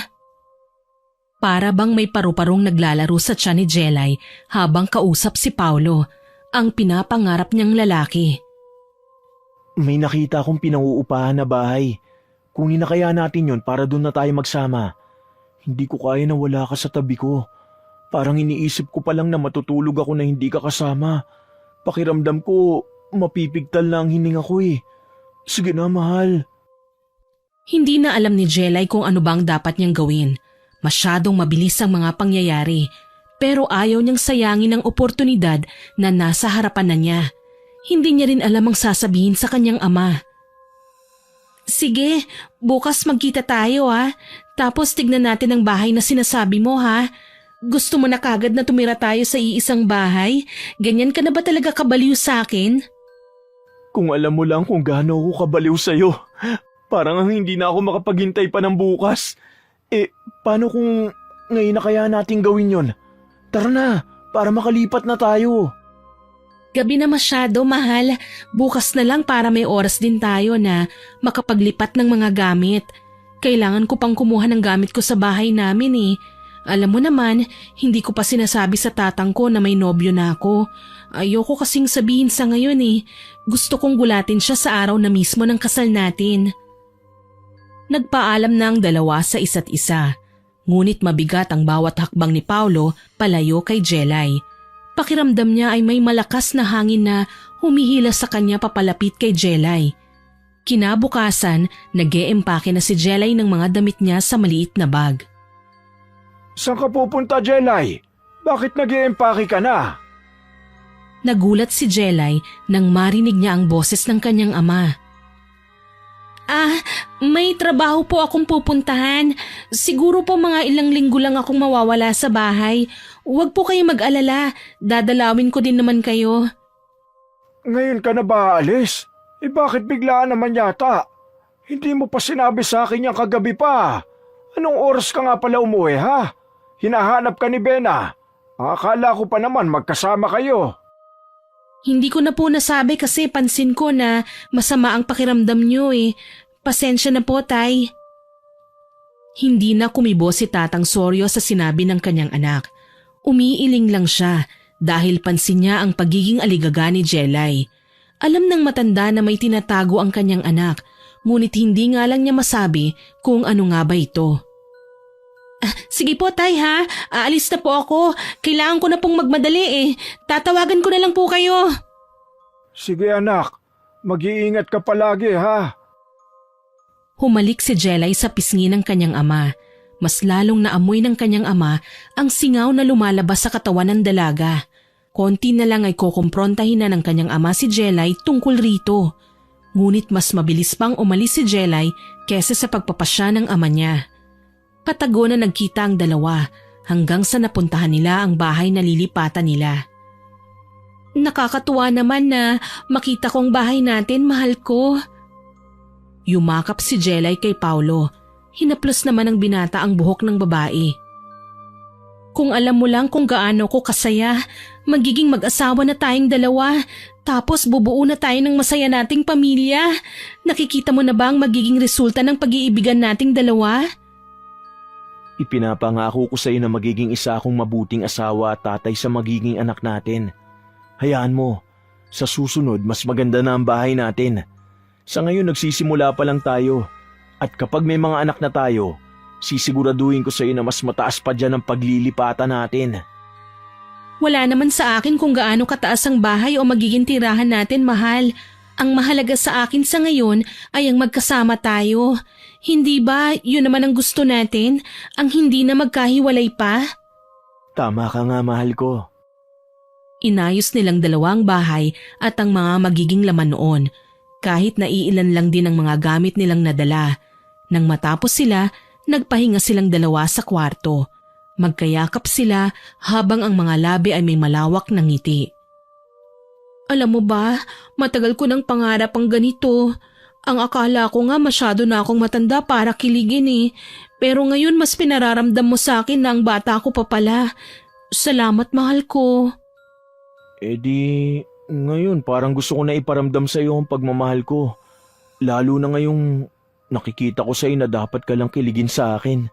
Para bang may paru-parong naglalaro sa tiyan ni Jelay habang kausap si Paulo, ang pinapangarap niyang lalaki. May nakita akong pinanguupahan na bahay. Kunin na kaya natin yon para doon na tayo magsama. Hindi ko kaya na wala ka sa tabi ko. Parang iniisip ko pa lang na matutulog ako na hindi ka kasama. Pakiramdam ko, mapipigtal na ang hininga ko eh. Sige na, mahal. Hindi na alam ni Jelay kung ano bang dapat niyang gawin. Masyadong mabilis ang mga pangyayari. Pero ayaw niyang sayangin ang oportunidad na nasa harapan na niya. Hindi niya rin alam ang sasabihin sa kanyang ama. Sige, bukas magkita tayo ha. Tapos tignan natin ang bahay na sinasabi mo ha. Gusto mo na kagad na tumira tayo sa iisang bahay? Ganyan ka na ba talaga kabaliw sa akin? Kung alam mo lang kung gaano ako kabaliw sa'yo. Parang hindi na ako makapaghintay pa ng bukas. Paano kung ngayon na kaya natin gawin yon? Tara na, para makalipat na tayo. Gabi na masyado, mahal. Bukas na lang para may oras din tayo na makapaglipat ng mga gamit. Kailangan ko pang kumuha ng gamit ko sa bahay namin eh. Alam mo naman, hindi ko pa sinasabi sa tatang ko na may nobyo na ako. Ayoko kasing sabihin sa ngayon eh. Gusto kong gulatin siya sa araw na mismo ng kasal natin. Nagpaalam na ang dalawa sa isa't isa. Ngunit mabigat ang bawat hakbang ni Paulo palayo kay Jelay. Pakiramdam niya ay may malakas na hangin na humihila sa kanya papalapit kay Jelay. Kinabukasan, nag-eempake na si Jelay ng mga damit niya sa maliit na bag. Saan ka pupunta, Jelay? Bakit nag-iempake ka na? Nagulat si Jelay nang marinig niya ang boses ng kanyang ama. May trabaho po akong pupuntahan. Siguro po mga ilang linggo lang akong mawawala sa bahay. Huwag po kayo mag-alala. Dadalawin ko din naman kayo. Ngayon ka na ba aalis? Bakit biglaan naman yata? Hindi mo pa sinabi sa akin yung kagabi pa. Anong oras ka nga pala umuwi ha? Hinahanap ka ni Bena. Akala ko pa naman magkasama kayo. Hindi ko na po nasabi kasi pansin ko na masama ang pakiramdam niyo eh. Pasensya na po, Tay. Hindi na kumibo si Tatang Soryo sa sinabi ng kanyang anak. Umiiling lang siya dahil pansin niya ang pagiging aligaga ni Jelay. Alam ng matanda na may tinatago ang kanyang anak, ngunit hindi nga lang niya masabi kung ano nga ba ito. Sige po, Tay ha. Aalis na po ako. Kailangan ko na pong magmadali eh. Tatawagan ko na lang po kayo. Sige anak, mag-iingat ka palagi ha. Humalik si Jelay sa pisngi ng kanyang ama. Mas lalong naamoy ng kanyang ama ang singaw na lumalabas sa katawan ng dalaga. Konti na lang ay kukumprontahin na ng kanyang ama si Jelay tungkol rito. Ngunit mas mabilis pang umalis si Jelay kesa sa pagpapasya ng ama niya. Patago na nagkita ang dalawa hanggang sa napuntahan nila ang bahay na lilipatan nila. Nakakatuwa naman na makita kong bahay natin, mahal ko. Yumakap si Jelay kay Paulo. Hinaplos naman ng binata ang buhok ng babae. Kung alam mo lang kung gaano ko kasaya, magiging mag-asawa na tayong dalawa, tapos bubuo na tayo ng masaya nating pamilya. Nakikita mo na ba ang magiging resulta ng pag-iibigan nating dalawa? Ipinapangako ko sa iyo na magiging isa akong mabuting asawa at tatay sa magiging anak natin. Hayaan mo, sa susunod mas maganda na ang bahay natin. Sa ngayon nagsisimula pa lang tayo. At kapag may mga anak na tayo, sisiguraduhin ko sa iyo na mas mataas pa dyan ang paglilipatan natin. Wala naman sa akin kung gaano kataas ang bahay o magiging tirahan natin, mahal. Ang mahalaga sa akin sa ngayon ay ang magkasama tayo. Hindi ba yun naman ang gusto natin? Ang hindi na magkahiwalay pa? Tama ka nga, mahal ko. Inayos nilang dalawang bahay at ang mga magiging laman noon, kahit na iilan lang din ang mga gamit nilang nadala. Nang matapos sila, nagpahinga silang dalawa sa kwarto. Magkayakap sila habang ang mga labi ay may malawak na ngiti. Alam mo ba, matagal ko ng pangarap ang ganito. Ang akala ko nga masyado na akong matanda para kiligin eh. Pero ngayon mas pinararamdam mo sa akin na ang bata ko pa pala. Salamat, mahal ko. Ngayon parang gusto ko na iparamdam sa iyo ang pagmamahal ko. Lalo na ngayong nakikita ko sa iyo na dapat ka lang kiligin sa akin.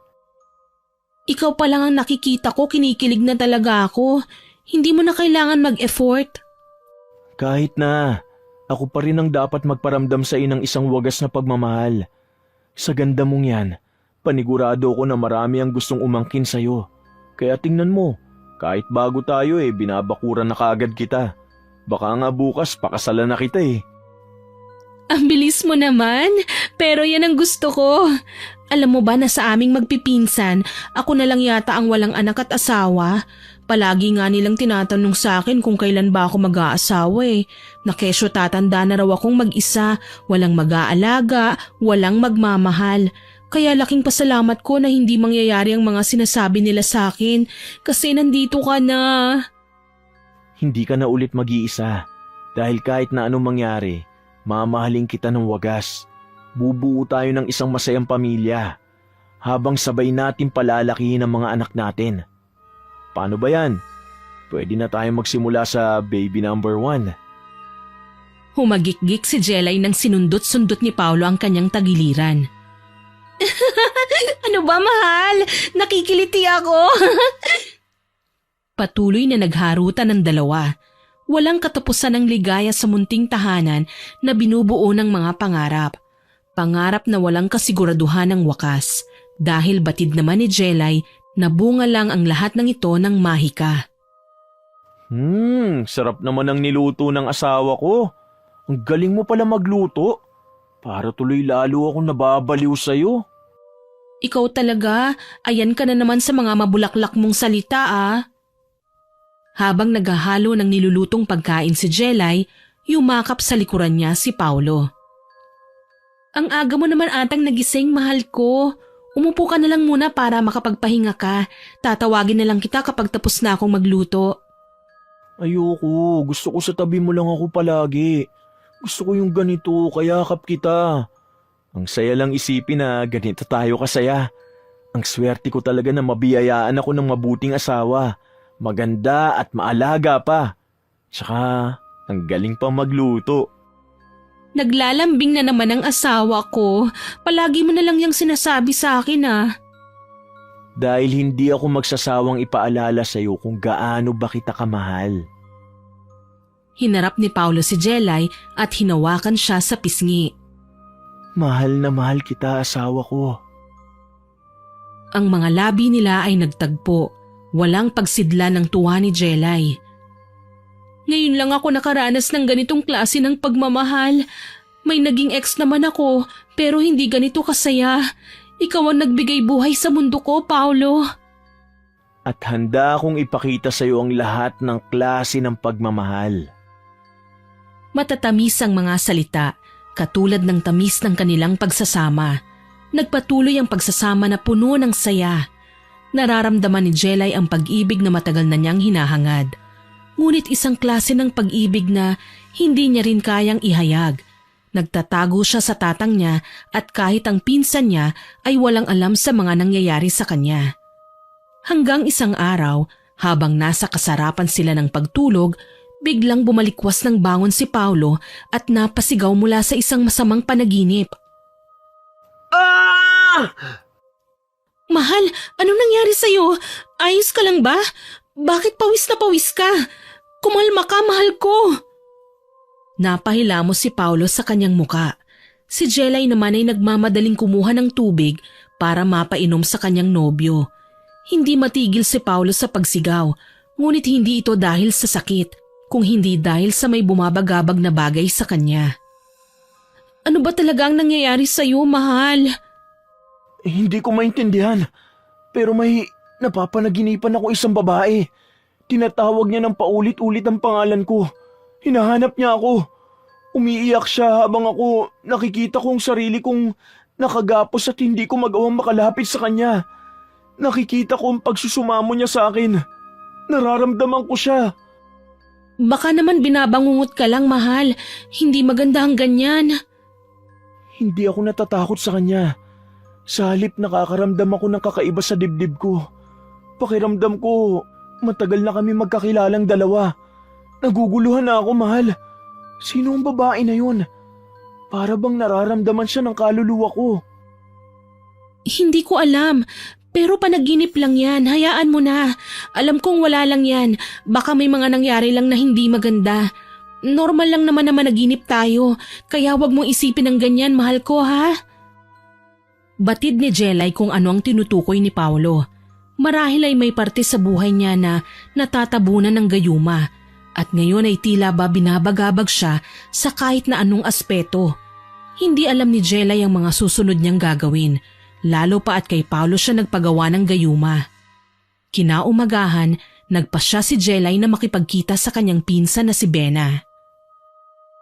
Ikaw pa lang ang nakikita ko, kinikilig na talaga ako. Hindi mo na kailangan mag-effort. Kahit na, ako pa rin ang dapat magparamdam sa iyo ng isang wagas na pagmamahal. Sa ganda mong yan, panigurado ko na marami ang gustong umangkin sa iyo. Kaya tingnan mo, kahit bago tayo binabakuran na kaagad kita. Baka nga bukas pakasalan na kita eh. Ang bilis mo naman, pero yan ang gusto ko. Alam mo ba na sa aming magpipinsan, ako na lang yata ang walang anak at asawa? Palagi nga nilang tinatanong sa akin kung kailan ba ako mag-aasawa eh. Na kesyo tatanda na raw akong mag-isa, walang mag-aalaga, walang magmamahal. Kaya laking pasalamat ko na hindi mangyayari ang mga sinasabi nila sa akin kasi nandito ka na. Hindi ka na ulit mag-iisa dahil kahit na anong mangyari, mamahalin kita ng wagas. Bubuo tayo ng isang masayang pamilya habang sabay natin palalakihin ang mga anak natin. Paano ba yan? Pwede na tayo magsimula sa baby number 1. Humagikgik si Jelay nang sinundot-sundot ni Paolo ang kanyang tagiliran. Ano ba, mahal? Nakikiliti ako. Patuloy na nagharutan ng dalawa. Walang katapusan ng ligaya sa munting tahanan na binubuo ng mga pangarap. Pangarap na walang kasiguraduhan ng wakas. Dahil batid naman ni Jelay na bunga lang ang lahat ng ito ng mahika. Sarap naman ang niluto ng asawa ko. Ang galing mo pala magluto. Para tuloy lalo akong nababaliw sa'yo. Ikaw talaga, ayan ka na naman sa mga mabulaklak mong salita ah. Habang naghahalo ng nilulutong pagkain si Jelay, yumakap sa likuran niya si Paolo. Ang aga mo naman atang nagising, mahal ko. Umupo ka na lang muna para makapagpahinga ka. Tatawagin na lang kita kapag tapos na akong magluto. Ayoko, gusto ko sa tabi mo lang ako palagi. Gusto ko yung ganito, kayakap kita. Ang saya lang isipin na ganito tayo kasaya. Ang swerte ko talaga na mabiyayaan ako ng mabuting asawa. Maganda at maalaga pa. Tsaka, ang galing pang magluto. Naglalambing na naman ang asawa ko. Palagi mo na lang yung sinasabi sa akin ah. Dahil hindi ako magsasawang ipaalala sa iyo kung gaano ba kita kamahal. Hinarap ni Paolo si Jelay at hinawakan siya sa pisngi. Mahal na mahal kita, asawa ko. Ang mga labi nila ay nagtagpo. Walang pagsidla ng tuwa ni Jelay. Ngayon lang ako nakaranas ng ganitong klase ng pagmamahal. May naging ex naman ako pero hindi ganito kasaya. Ikaw ang nagbigay buhay sa mundo ko, Paolo. At handa akong ipakita sa iyo ang lahat ng klase ng pagmamahal. Matatamis ang mga salita, katulad ng tamis ng kanilang pagsasama. Nagpatuloy ang pagsasama na puno ng saya. Nararamdaman ni Jelay ang pag-ibig na matagal na niyang hinahangad. Ngunit isang klase ng pag-ibig na hindi niya rin kayang ihayag. Nagtatago siya sa tatang niya at kahit ang pinsan niya ay walang alam sa mga nangyayari sa kanya. Hanggang isang araw, habang nasa kasarapan sila ng pagtulog, biglang bumalikwas ng bangon si Paolo at napasigaw mula sa isang masamang panaginip. Ah! Mahal, anong nangyari sa'yo? Ayos ka lang ba? Bakit pawis na pawis ka? Kumalma ka, mahal ko! Napahilamos si Paolo sa kanyang muka. Si Jelay naman ay nagmamadaling kumuha ng tubig para mapainom sa kanyang nobyo. Hindi matigil si Paolo sa pagsigaw, ngunit hindi ito dahil sa sakit, kung hindi dahil sa may bumabagabag na bagay sa kanya. Ano ba talaga ang nangyayari sa'yo, mahal? Hindi ko maintindihan, pero may napapanaginipan ako isang babae. Tinatawag niya ng paulit-ulit ang pangalan ko. Hinahanap niya ako. Umiiyak siya habang ako nakikita kong sarili kong nakagapos at hindi ko magawang makalapit sa kanya. Nakikita ko ang pagsusumamo niya sa akin. Nararamdaman ko siya. Baka naman binabangungot ka lang, mahal. Hindi maganda ang ganyan. Hindi ako natatakot sa kanya. Sa halip nakakaramdam ako ng kakaiba sa dibdib ko. Pakiramdam ko, matagal na kami magkakilalang dalawa. Naguguluhan na ako, mahal. Sino ang babae na yun? Para bang nararamdaman siya ng kaluluwa ko. Hindi ko alam. Pero panaginip lang yan. Hayaan mo na. Alam kong wala lang yan. Baka may mga nangyari lang na hindi maganda. Normal lang naman na managinip tayo. Kaya wag mong isipin ng ganyan, mahal ko, ha? Batid ni Jelay kung ano ang tinutukoy ni Paulo. Marahil ay may parte sa buhay niya na natatabunan ng gayuma at ngayon ay tila ba binabagabag siya sa kahit na anong aspeto. Hindi alam ni Jelay ang mga susunod niyang gagawin, lalo pa at kay Paulo siya nagpagawa ng gayuma. Kinaumagahan, nagpasya si Jelay na makipagkita sa kanyang pinsan na si Bena.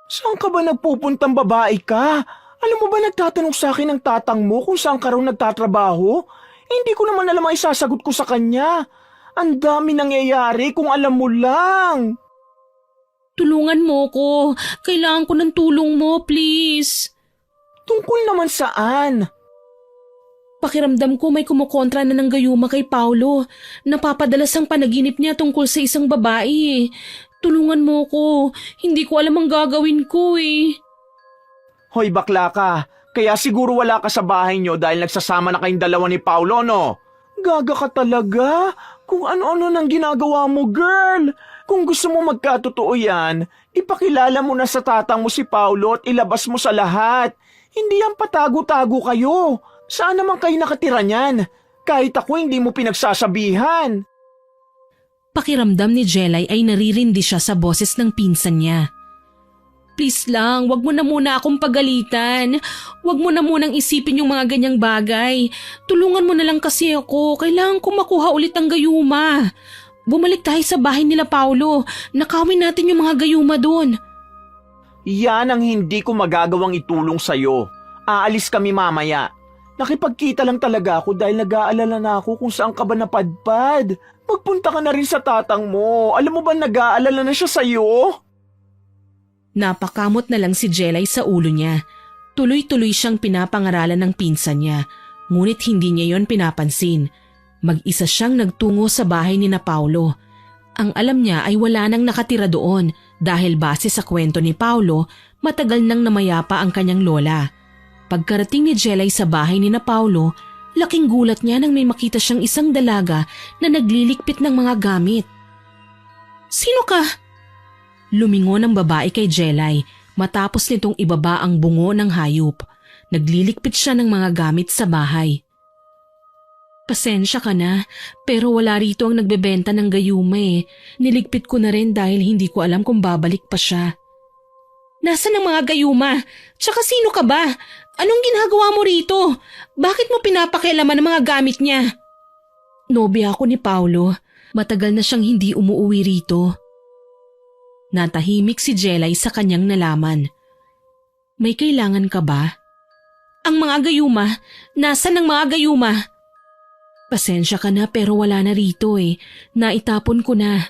Saan ka ba nagpupuntang babae ka? Alam mo ba nagtatanong sa akin ng tatang mo kung saan ka raw nagtatrabaho? Hindi ko naman alam ang isasagot ko sa kanya. Ang dami nangyayari kung alam mo lang. Tulungan mo ko. Kailangan ko ng tulong mo, please. Tungkol naman saan? Pakiramdam ko may kumukontra na ng gayuma kay Paulo. Napapadalas ang panaginip niya tungkol sa isang babae. Tulungan mo ko. Hindi ko alam ang gagawin ko eh. Hoy bakla ka, kaya siguro wala ka sa bahay nyo dahil nagsasama na kayong dalawa ni Paulo, no? Gaga ka talaga? Kung ano-ano nang ginagawa mo, girl. Kung gusto mo magkatotoo yan, ipakilala mo na sa tatang mo si Paulo at ilabas mo sa lahat. Hindi yan patago-tago kayo. Saan naman kayo nakatira niyan? Kahit ako hindi mo pinagsasabihan. Pakiramdam ni Jelay ay naririndi siya sa boses ng pinsan niya. Please lang, wag mo na muna akong pagalitan. Wag mo na munang isipin yung mga ganyang bagay. Tulungan mo na lang kasi ako. Kailangan ko makuha ulit ang gayuma. Bumalik tayo sa bahay nila Paulo. Nakawin natin yung mga gayuma doon. Yan ang hindi ko magagawang itulong sa'yo. Aalis kami mamaya. Nakipagkita lang talaga ako dahil nag-aalala na ako kung saan ka ba napadpad. Magpunta ka na rin sa tatang mo. Alam mo ba nag-aalala na siya sa'yo? Napakamot na lang si Jelay sa ulo niya. Tuloy-tuloy siyang pinapangaralan ng pinsan niya, ngunit hindi niya yon pinapansin. Mag-isa siyang nagtungo sa bahay ni na Paulo. Ang alam niya ay wala nang nakatira doon dahil base sa kwento ni Paulo, matagal nang namayapa ang kanyang lola. Pagkarating ni Jelay sa bahay ni na Paulo, laking gulat niya nang may makita siyang isang dalaga na naglilikpit ng mga gamit. "Sino ka?" Lumingon ang babae kay Jelay matapos nitong ibaba ang bungo ng hayop. Naglilikpit siya ng mga gamit sa bahay. "Pasensya ka na, pero wala rito ang nagbebenta ng gayuma eh. Niligpit ko na rin dahil hindi ko alam kung babalik pa siya." "Nasaan ang mga gayuma? Tsaka sino ka ba? Anong ginagawa mo rito? Bakit mo pinapakialaman ang mga gamit niya?" "Nobya ako ni Paulo. Matagal na siyang hindi umuuwi rito." Natahimik si Jelay sa kanyang nalaman. "May kailangan ka ba?" "Ang mga gayuma? Nasaan ang mga gayuma?" "Pasensya ka na pero wala na rito eh. Naitapon ko na."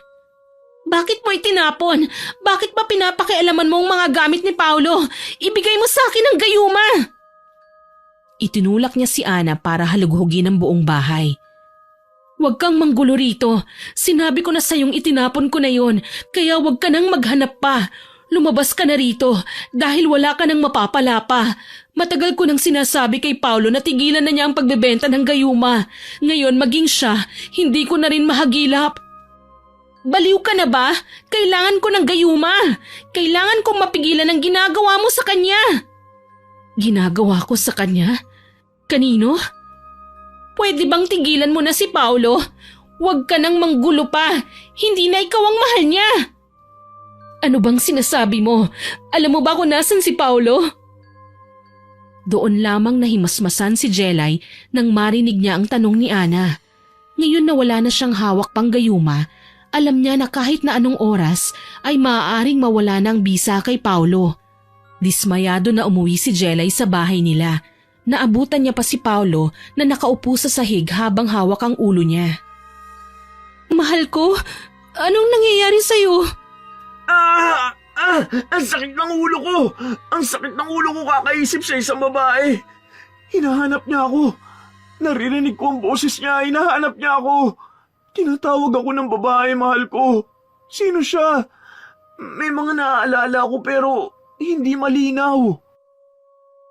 "Bakit mo itinapon? Bakit ba pinapakialaman mo ang mga gamit ni Paulo? Ibigay mo sa akin ang gayuma!" Itinulak niya si Ana para halughugin ang buong bahay. "Huwag kang manggulo rito. Sinabi ko na sa'yong itinapon ko na yon, kaya huwag ka nang maghanap pa. Lumabas ka na rito dahil wala ka nang mapapala pa. Matagal ko nang sinasabi kay Paulo na tigilan na niya ang pagbebenta ng gayuma. Ngayon maging siya, hindi ko na rin mahagilap." "Baliw ka na ba? Kailangan ko ng gayuma. Kailangan kong mapigilan ang ginagawa mo sa kanya." "Ginagawa ko sa kanya? Kanino?" "Pwede bang tigilan mo na si Paulo? Huwag ka nang manggulo pa. Hindi na ikaw ang mahal niya." "Ano bang sinasabi mo? Alam mo ba kung nasan si Paulo?" Doon lamang nahimasmasan si Jelay nang marinig niya ang tanong ni Ana. Ngayon na wala na siyang hawak pang gayuma, Alam niya na kahit na anong oras ay maaaring mawala ng bisa kay Paulo. Dismayado na umuwi si Jelay sa bahay nila. Naabutan niya pa si Paulo na nakaupo sa sahig habang hawak ang ulo niya. Mahal ko, anong nangyayari sa'yo? Ang sakit ng ulo ko! Ang sakit ng ulo ko kakaisip sa isang babae. Hinahanap niya ako. Naririnig ko ang boses niya, hinahanap niya ako. Tinatawag ako ng babae, mahal ko. Sino siya? May mga naaalala ako pero hindi malinaw.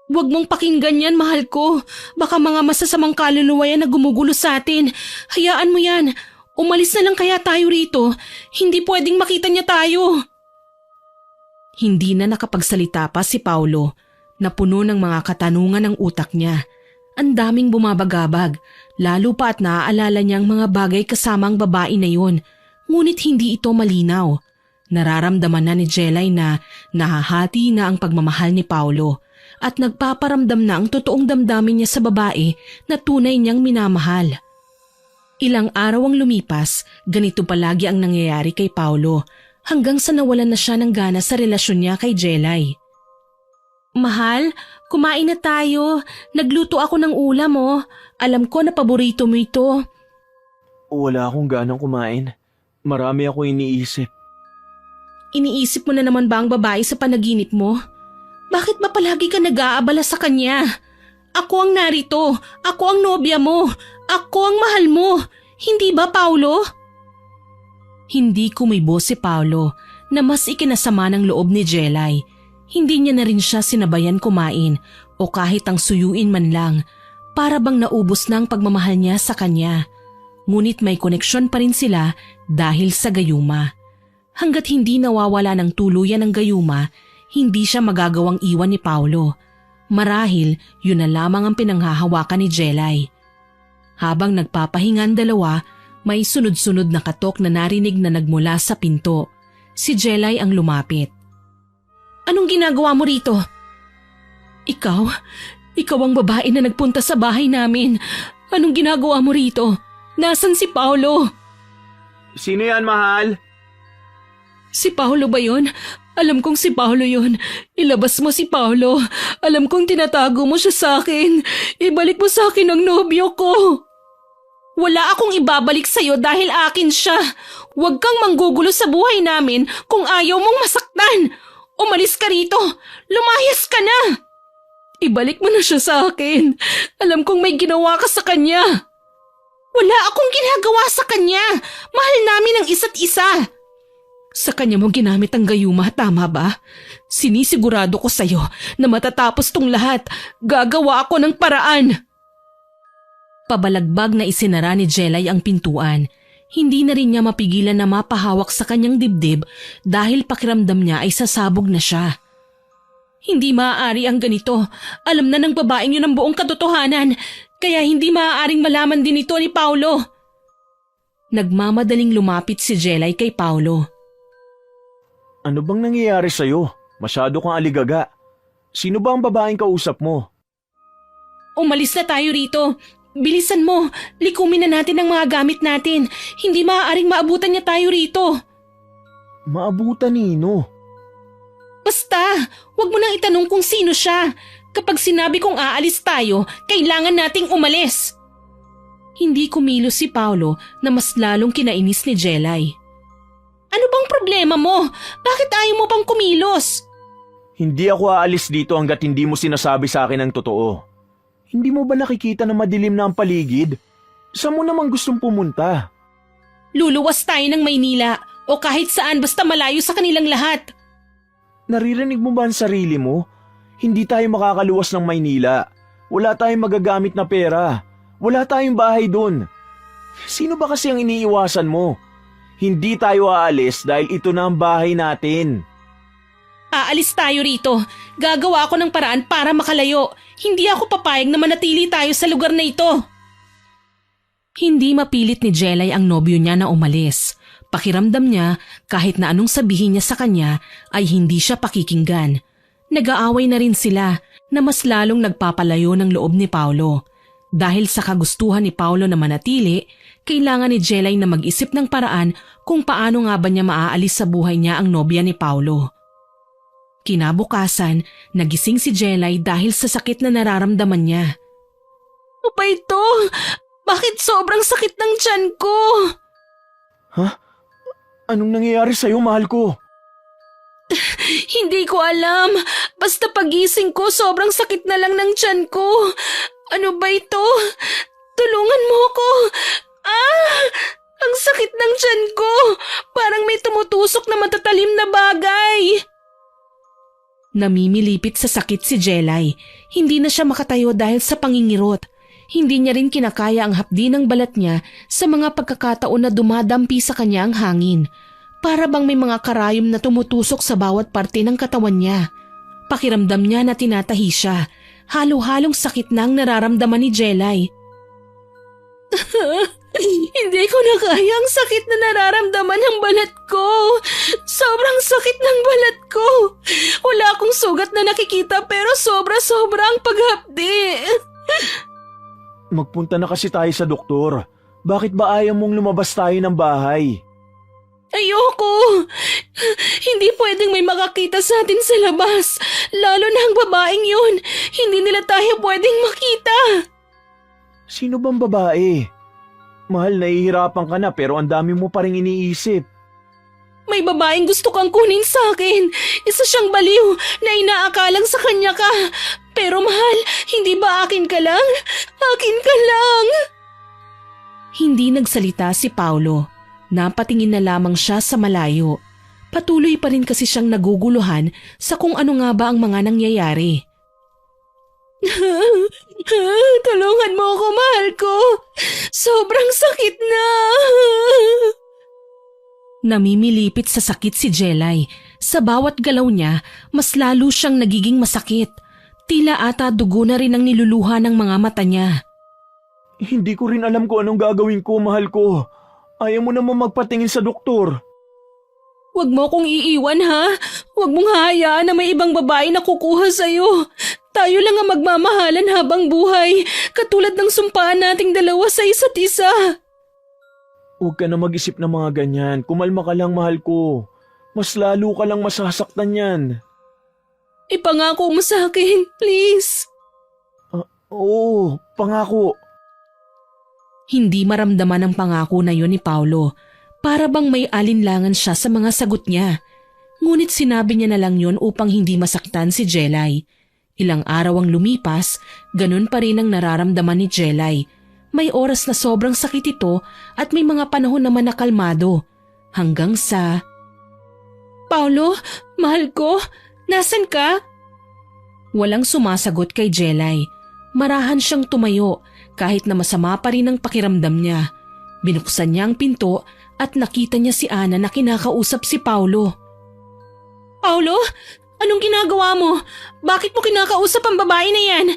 Huwag mong pakinggan yan, mahal ko. Baka mga masasamang kaluluwa yan na gumugulo sa atin. Hayaan mo yan. Umalis na lang kaya tayo rito. Hindi pwedeng makita niya tayo. Hindi na nakapagsalita pa si Paulo. Napuno ng mga katanungan ng utak niya. Ang daming bumabagabag, lalo pa at naaalala niyang mga bagay kasama ang babae na yun. Ngunit hindi ito malinaw. Nararamdaman na ni Jelay na nahahati na ang pagmamahal ni Paulo at nagpaparamdam na ang totoong damdamin niya sa babae na tunay niyang minamahal. Ilang araw ang lumipas, ganito palagi ang nangyayari kay Paulo hanggang sa nawalan na siya ng gana sa relasyon niya kay Jelay. Mahal, kumain na tayo. Nagluto ako ng ulam mo. Alam ko na paborito mo ito. Wala akong ganang kumain. Marami ako iniisip. Iniisip mo na naman ba ang babae sa panaginip mo? Bakit ba palagi ka nag-aabala sa kanya? Ako ang narito. Ako ang nobya mo. Ako ang mahal mo. Hindi ba, Paulo? Hindi kumibo si Paulo na mas ikinasama ng loob ni Jelay. Hindi niya na rin siya sinabayan kumain o kahit ang suyuin man lang para bang naubos na ang pagmamahal niya sa kanya. Ngunit may koneksyon pa rin sila dahil sa gayuma. Hanggat hindi nawawala ng tuluyan ng gayuma, hindi siya magagawang iwan ni Paulo. Marahil yun na lamang ang pinanghahawakan ni Jelay. Habang nagpapahinga ang dalawa, may sunod-sunod na katok na narinig na nagmula sa pinto. Si Jelay ang lumapit. Anong ginagawa mo rito? Ikaw ang babae na nagpunta sa bahay namin. Anong ginagawa mo rito? Nasaan si Paulo? Sino yan, mahal? Si Paulo ba yun? Alam kong si Paulo yun. Ilabas mo si Paulo. Alam kong tinatago mo siya sa akin. Ibalik mo sa akin ang nobyo ko. Wala akong ibabalik sa'yo dahil akin siya. Huwag kang manggugulo sa buhay namin kung ayaw mong masaktan. Umalis ka rito! Lumayas ka na! Ibalik mo na siya sa akin. Alam kong may ginawa ka sa kanya. Wala akong ginagawa sa kanya. Mahal namin ang isa't isa. Sa kanya mo ginamit ang gayuma, tama ba? Sinisigurado ko sa'yo na matatapos tong lahat. Gagawa ako ng paraan. Pabalagbag na isinara ni Jelay ang pintuan. Hindi na rin niya mapigilan na mapahawak sa kanyang dibdib dahil pakiramdam niya ay sasabog na siya. Hindi maaari ang ganito. Alam na ng babaeng yun ang buong katotohanan, kaya hindi maaaring malaman din ito ni Paulo. Nagmamadaling lumapit si Jelay kay Paulo. Ano bang nangyayari sa'yo? Masyado kang aligaga. Sino ba ang babaeng kausap mo? Umalis na tayo rito. Bilisan mo, likumin na natin ang mga gamit natin. Hindi maaaring maabutan niya tayo rito. Maabutan nino? Basta, wag mo nang itanong kung sino siya. Kapag sinabi kong aalis tayo, kailangan nating umalis. Hindi kumilos si Paulo na mas lalong kinainis ni Jelay. Ano bang problema mo? Bakit ayaw mo pang kumilos? Hindi ako aalis dito hanggat hindi mo sinasabi sa akin ang totoo. Hindi mo ba nakikita na madilim na ang paligid? Saan mo naman gustong pumunta? Luluwas tayo ng Maynila o kahit saan basta malayo sa kanilang lahat. Naririnig mo ba ang sarili mo? Hindi tayo makakaluwas ng Maynila. Wala tayong magagamit na pera. Wala tayong bahay doon. Sino ba kasi ang iniiwasan mo? Hindi tayo aalis dahil ito na ang bahay natin. Aalis tayo rito. Gagawa ako ng paraan para makalayo. Hindi ako papayag na manatili tayo sa lugar na ito. Hindi mapilit ni Jelay ang nobyo niya na umalis. Pakiramdam niya kahit na anong sabihin niya sa kanya ay hindi siya pakikinggan. Nag-aaway na rin sila na mas lalong nagpapalayo ng loob ni Paulo. Dahil sa kagustuhan ni Paulo na manatili, kailangan ni Jelay na mag-isip ng paraan kung paano nga ba niya maaalis sa buhay niya ang nobya ni Paulo. Kinabukasan, nagising si Jelay dahil sa sakit na nararamdaman niya. Ano ba ito? Bakit sobrang sakit ng tiyan ko? Ha? Anong nangyayari sa'yo, mahal ko? Hindi ko alam. Basta pagising ko, sobrang sakit na lang ng tiyan ko. Ano ba ito? Tulungan mo ko. Ang sakit ng tiyan ko. Parang may tumutusok na matatalim na bagay. Namimilipit sa sakit si Jelay. Hindi na siya makatayo dahil sa pangingirot. Hindi niya rin kinakaya ang hapdi ng balat niya sa mga pagkakataon na dumadampi sa kanya ang hangin. Para bang may mga karayom na tumutusok sa bawat parte ng katawan niya. Pakiramdam niya na tinatahi siya. Halo-halong sakit na ang nararamdaman ni Jelay. Hindi ko na kaya ang sakit na nararamdaman ng balat ko. Sobrang sakit ng balat ko. Wala akong sugat na nakikita pero sobra-sobra ang paghapdi. Magpunta na kasi tayo sa doktor. Bakit ba ayaw mong lumabas tayo ng bahay? Ayoko! Hindi pwedeng may makakita sa atin sa labas. Lalo na ang babaeng yun. Hindi nila tayo pwedeng makita. Sino bang babae? Mahal, nahihirapan ka na pero ang dami mo pa rin iniisip. May babaeng gusto kang kunin sa akin. Isa siyang baliw na inaakalang sa kanya ka. Pero mahal, hindi ba akin ka lang? Akin ka lang! Hindi nagsalita si Paulo. Napatingin na lamang siya sa malayo. Patuloy pa rin kasi siyang naguguluhan sa kung ano nga ba ang mga nangyayari. Tulungan mo ako, mahal ko. Sobrang sakit na. Namimilipit sa sakit si Jelay. Sa bawat galaw niya, mas lalo siyang nagiging masakit. Tila ata dugo na rin ang niluluha ng mga mata niya. Hindi ko rin alam kung anong gagawin ko, mahal ko. Ayaw mo naman magpatingin sa doktor. Huwag mo akong iiwan, ha? Huwag mong hahayaan na may ibang babae na kukuha sa'yo. Tayo lang ang magmamahalan habang buhay, katulad ng sumpaan nating dalawa sa isa't isa. Huwag ka na mag-isip ng mga ganyan. Kumalma ka lang, mahal ko. Mas lalo ka lang masasaktan yan. Ipangako mo sa akin, please. Oo, pangako. Hindi maramdaman ang pangako na yun ni Paulo. Para bang may alinlangan siya sa mga sagot niya. Ngunit sinabi niya na lang yun upang hindi masaktan si Jelay. Ilang araw ang lumipas, ganun pa rin ang nararamdaman ni Jelay. May oras na sobrang sakit ito at may mga panahon naman na kalmado. Hanggang sa... Paulo, mahal ko, nasan ka? Walang sumasagot kay Jelay. Marahan siyang tumayo kahit na masama pa rin ang pakiramdam niya. Binuksan niya ang pinto at nakita niya si Ana na kinakausap si Paulo. Paulo, anong ginagawa mo? Bakit mo kinakausap ang babae na yan?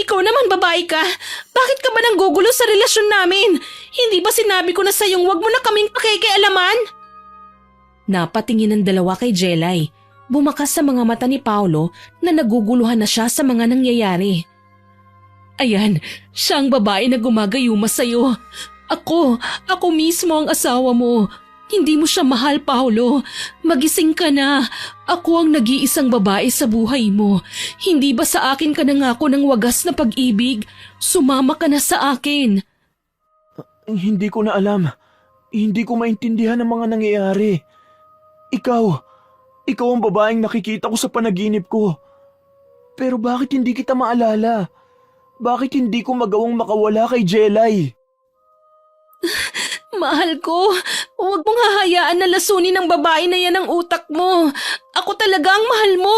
Ikaw naman babae ka. Bakit ka ba nanggugulo sa relasyon namin? Hindi ba sinabi ko na sa'yong wag mo na kaming pakikialaman? Napatingin ang dalawa kay Jelay. Bumakas sa mga mata ni Paulo na naguguluhan na siya sa mga nangyayari. Ayan, siya ang babae na gumagayuma sa'yo. Ako mismo ang asawa mo. Hindi mo siya mahal, Paulo. Magising ka na. Ako ang nag-iisang babae sa buhay mo. Hindi ba sa akin ka nangako ng wagas na pag-ibig? Sumama ka na sa akin. Hindi ko na alam. Hindi ko maintindihan ang mga nangyayari. Ikaw ang babaeng nakikita ko sa panaginip ko. Pero bakit hindi kita maalala? Bakit hindi ko magawang makawala kay Jelay? Mahal ko, huwag mong hahayaan na lasunin ng babae na yan ang utak mo. Ako talaga ang mahal mo.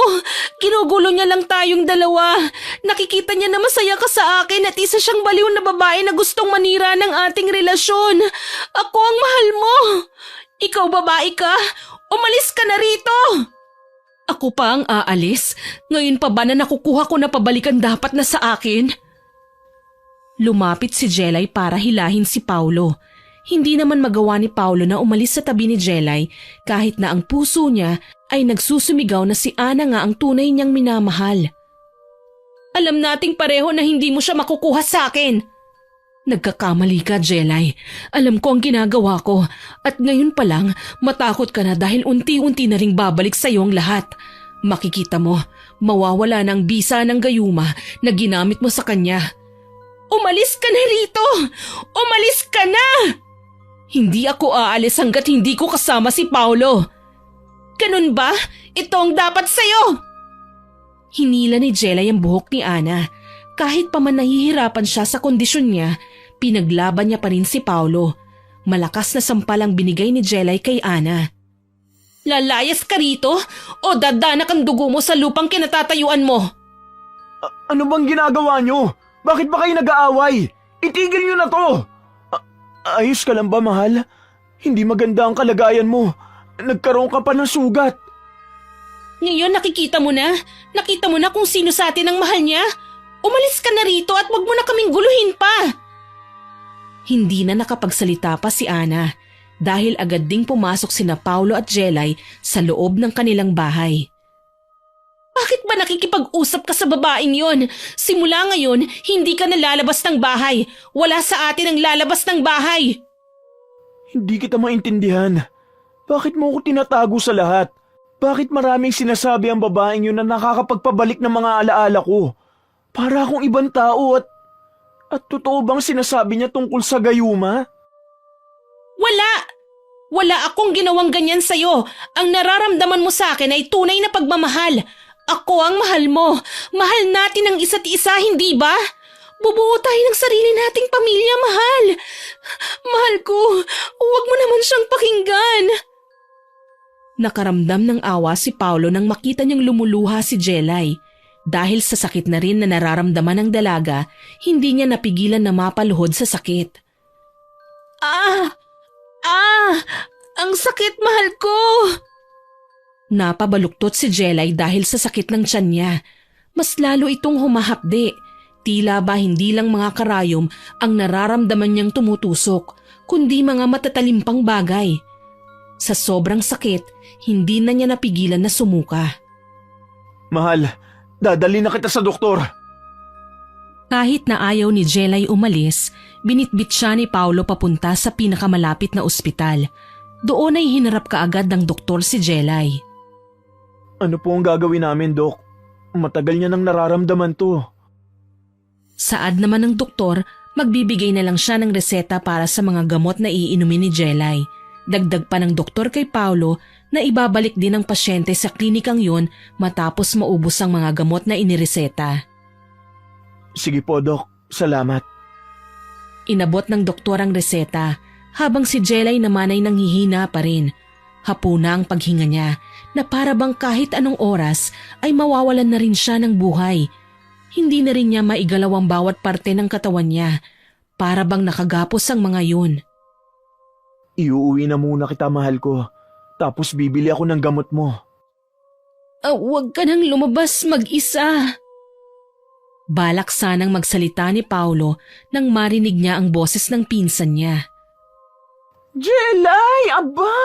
Ginugulo niya lang tayong dalawa. Nakikita niya na masaya ka sa akin at isa siyang baliw na babae na gustong manira ng ating relasyon. Ako ang mahal mo. Ikaw babae ka, umalis ka na rito. Ako pa ang aalis? Ngayon pa ba na nakukuha ko na pabalikan dapat na sa akin? Lumapit si Jelay para hilahin si Paulo. Hindi naman magawa ni Paulo na umalis sa tabi ni Jelay kahit na ang puso niya ay nagsusumigaw na si Ana nga ang tunay niyang minamahal. Alam nating pareho na hindi mo siya makukuha sa akin. Nagkakamali ka, Jelay. Alam ko ang ginagawa ko. At ngayon pa lang, matakot ka na dahil unti-unti na ring babalik sa iyo ang lahat. Makikita mo, mawawala na ang bisa ng gayuma na ginamit mo sa kanya. Umalis ka na rito! Umalis ka na! Hindi ako aalis hanggat hindi ko kasama si Paolo. Ganun ba? Ito ang dapat sa'yo! Hinila ni Jelay ang buhok ni Ana. Kahit pa man nahihirapan siya sa kondisyon niya, pinaglaban niya pa rin si Paolo. Malakas na sampal ang binigay ni Jelay kay Ana. Lalayas ka rito o dadanak ang dugo mo sa lupang kinatatayuan mo? Ano bang ginagawa nyo? Bakit ba kayo nag-aaway? Itigil nyo na to! Ayos ka lang ba, mahal? Hindi maganda ang kalagayan mo. Nagkaroon ka pa ng sugat. Ngayon nakikita mo na? Nakita mo na kung sino sa atin ang mahal niya? Umalis ka na rito at wag mo na kaming guluhin pa! Hindi na nakapagsalita pa si Ana dahil agad ding pumasok sina Paolo at Jelay sa loob ng kanilang bahay. Bakit ba nakikipag-usap ka sa babaeng yon? Simula ngayon, hindi ka na lalabas ng bahay. Wala sa atin ang lalabas ng bahay. Hindi kita maintindihan. Bakit mo ako tinatago sa lahat? Bakit maraming sinasabi ang babaeng yun na nakakapagpabalik ng mga alaala ko? Para akong ibang tao at totoo bang sinasabi niya tungkol sa gayuma? Wala! Wala akong ginawang ganyan sa'yo. Ang nararamdaman mo sa akin ay tunay na pagmamahal. Ako ang mahal mo. Mahal natin ang isa't isa, hindi ba? Bubuo tayo ng sarili nating pamilya, mahal. Mahal ko, huwag mo naman siyang pakinggan. Nakaramdam ng awa si Paolo nang makita niyang lumuluha si Jelay. Dahil sa sakit na rin na nararamdaman ng dalaga, hindi niya napigilan na mapaluhod sa sakit. Ang sakit, mahal ko! Napabaluktot si Jelay dahil sa sakit ng tiyan niya. Mas lalo itong humahapde. Tila ba hindi lang mga karayom ang nararamdaman niyang tumutusok, kundi mga matatalimpang bagay. Sa sobrang sakit, hindi na niya napigilan na sumuka. Mahal, dadali na kita sa doktor. Kahit na ayaw ni Jelay umalis, binitbit siya ni Paolo papunta sa pinakamalapit na ospital. Doon ay hinarap kaagad ng doktor si Jelay. Ano po ang gagawin namin, Dok? Matagal niya nang nararamdaman to. Saad naman ng doktor, magbibigay na lang siya ng reseta para sa mga gamot na iinumin ni Jelay. Dagdag pa ng doktor kay Paolo na ibabalik din ang pasyente sa klinikang yun matapos maubos ang mga gamot na inireseta. Sige po, Dok. Salamat. Inabot ng doktor ang reseta habang si Jelay naman ay nanghihina pa rin. Hapuna ang paghinga niya na para bang kahit anong oras ay mawawalan na rin siya ng buhay. Hindi na rin niya maigalaw ang bawat parte ng katawan niya. Para bang nakagapos ang mga yun. Iuuwi na muna kita, mahal ko. Tapos bibili ako ng gamot mo. Huwag ka nang lumabas mag-isa. Balak sanang magsalita ni Paolo nang marinig niya ang boses ng pinsan niya. Jelay! Aba!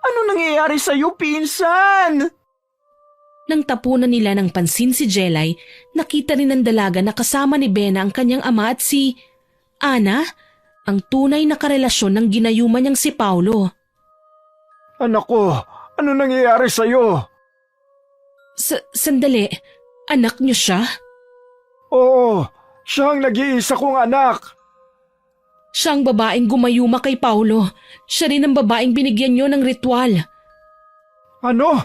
Ano nangyayari sa'yo, pinsan? Nang tapunan nila ng pansin si Jelay, nakita rin ng dalaga na kasama ni Bena ang kanyang ama at si Ana, ang tunay na karelasyon ng ginayuma niyang si Paolo. Anak ko, ano nangyayari sa'yo? Sandali, anak niyo siya? Oo, siya ang nag-iisa kong anak. Siya ang babaeng gumayuma kay Paolo. Siya rin ang babaeng binigyan niyo ng ritual. Ano?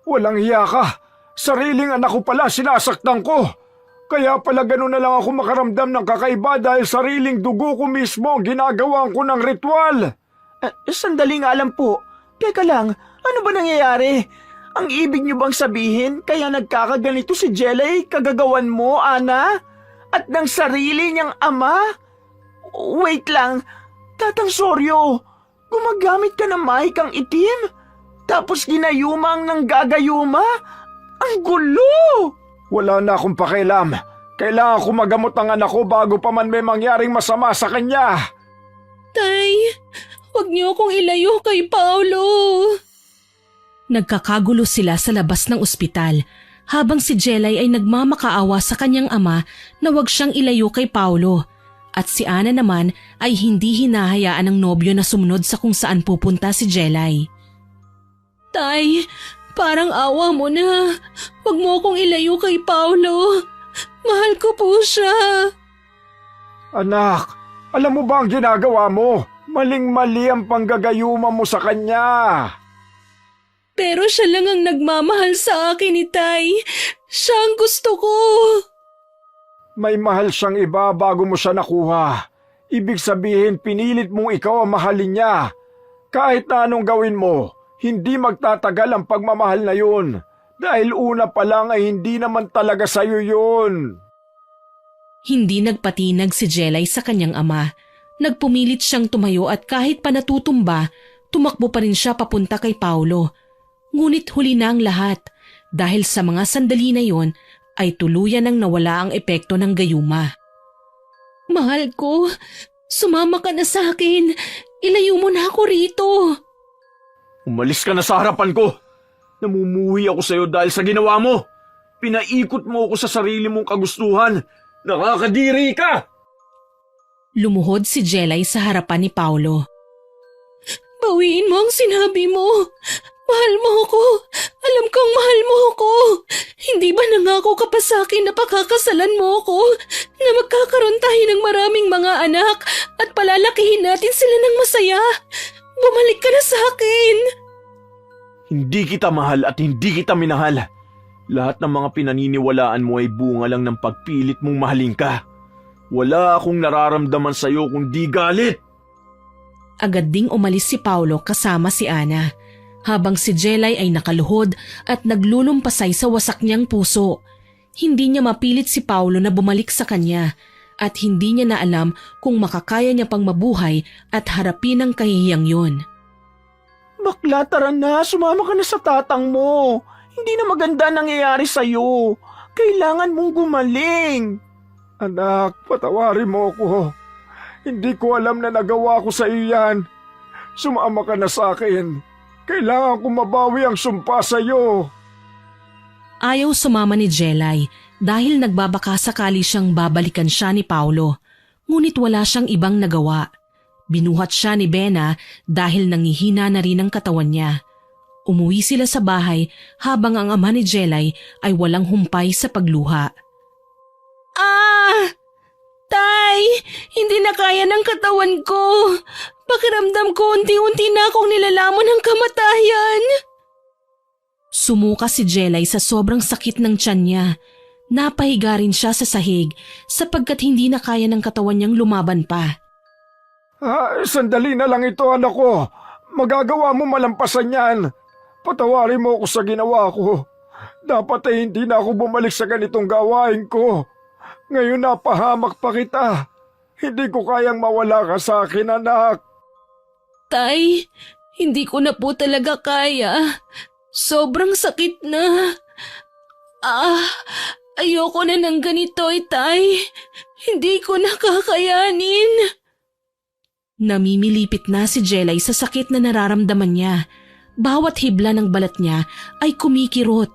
Walang hiya ka. Sariling anak ko pala sinasaktan ko. Kaya pala gano'n na lang ako makaramdam ng kakaiba dahil sariling dugo ko mismo ang ginagawa ko ng ritual. Sandali nga lang po. Teka lang, ano ba nangyayari? Ang ibig niyo bang sabihin kaya nagkakaganito si Jelay kagagawan mo, Ana? At ng sarili niyang ama? Wait lang, Tatang Soryo, gumagamit ka ng mahikang itim? Tapos ginayuma ang nanggagayuma? Ang gulo! Wala na akong pakialam. Kailangan ko magamot ang anak ko bago pa man may mangyaring masama sa kanya. Tay, huwag niyo akong ilayo kay Paolo. Nagkakagulo sila sa labas ng ospital habang si Jelay ay nagmamakaawa sa kanyang ama na huwag siyang ilayo kay Paulo. At si Ana naman ay hindi hinahayaan ng nobyo na sumunod sa kung saan pupunta si Jelay. Tay, parang awa mo na. Huwag mo akong ilayo kay Paulo. Mahal ko po siya. Anak, alam mo ba ang ginagawa mo? Maling-mali ang panggagayuma mo sa kanya. Pero siya lang ang nagmamahal sa akin ni Tay. Siya ang gusto ko. May mahal siyang iba bago mo siya nakuha. Ibig sabihin pinilit mong ikaw ang mahalin niya. Kahit na anong gawin mo, hindi magtatagal ang pagmamahal na yun. Dahil una pa lang ay hindi naman talaga sa'yo yun. Hindi nagpatinag si Jelay sa kanyang ama. Nagpumilit siyang tumayo at kahit pa natutumba, tumakbo pa rin siya papunta kay Paulo. Ngunit huli na ang lahat dahil sa mga sandali na yon ay tuluyan nang nawala ang epekto ng gayuma. Mahal ko, sumama ka na sa akin. Ilayo mo na ako rito. Umalis ka na sa harapan ko. Namumuhi ako sa'yo dahil sa ginawa mo. Pinaikot mo ako sa sarili mong kagustuhan. Nakakadiri ka! Lumuhod si Jelay sa harapan ni Paulo. Bawiin mo ang sinabi mo. Mahal mo ako. Alam kong mahal mo ako. Hindi ba nangako ka pa sa akin na pakakasalan mo ako? Na magkakaroon tayo ng maraming mga anak at palalakihin natin sila ng masaya? Bumalik ka na sa akin. Hindi kita mahal at hindi kita minahal. Lahat ng mga pinaniniwalaan mo ay bunga lang ng pagpilit mong mahalin ka. Wala akong nararamdaman sa'yo kundi galit. Agad ding umalis si Paulo kasama si Ana, habang si Jelay ay nakaluhod at naglulumpasay sa wasak niyang puso. Hindi niya mapilit si Paulo na bumalik sa kanya at hindi niya na alam kung makakaya niya pang mabuhay at harapin ang kahihiyang yun. Bakla, tara na. Sumama ka na sa tatang mo. Hindi na maganda nangyayari sa'yo. Kailangan mong gumaling. Anak, patawarin mo ako. Hindi ko alam na nagawa ko sa iyo yan. Sumama ka na sa akin. Kailangan ko mabawi ang sumpa sa iyo. Ayaw sumama ni Jelay dahil nagbabaka sakali siyang babalikan siya ni Paulo. Ngunit wala siyang ibang nagawa. Binuhat siya ni Bena dahil nangihina na rin ang katawan niya. Umuwi sila sa bahay habang ang ama ni Jelay ay walang humpay sa pagluha. Tay! Hindi na kaya ng katawan ko. Pakiramdam ko unti-unti na akong nilalamon ng kamatayan. Sumuka si Jelay sa sobrang sakit ng tiyan niya. Napahiga rin siya sa sahig sapagkat hindi na kaya ng katawan niyang lumaban pa. Sandali na lang ito, anak ko. Magagawa mo malampasan yan. Patawarin mo ako sa ginawa ko. Dapat ay hindi na ako bumalik sa ganitong gawain ko. Ngayon napahamak pa kita. Hindi ko kayang mawala ka sa akin, anak. Tay, hindi ko na po talaga kaya. Sobrang sakit na. Ayoko na ng ganito, Tay. Hindi ko na kakayanin. Namimilipit na si Jelay sa sakit na nararamdaman niya. Bawat hibla ng balat niya ay kumikirot.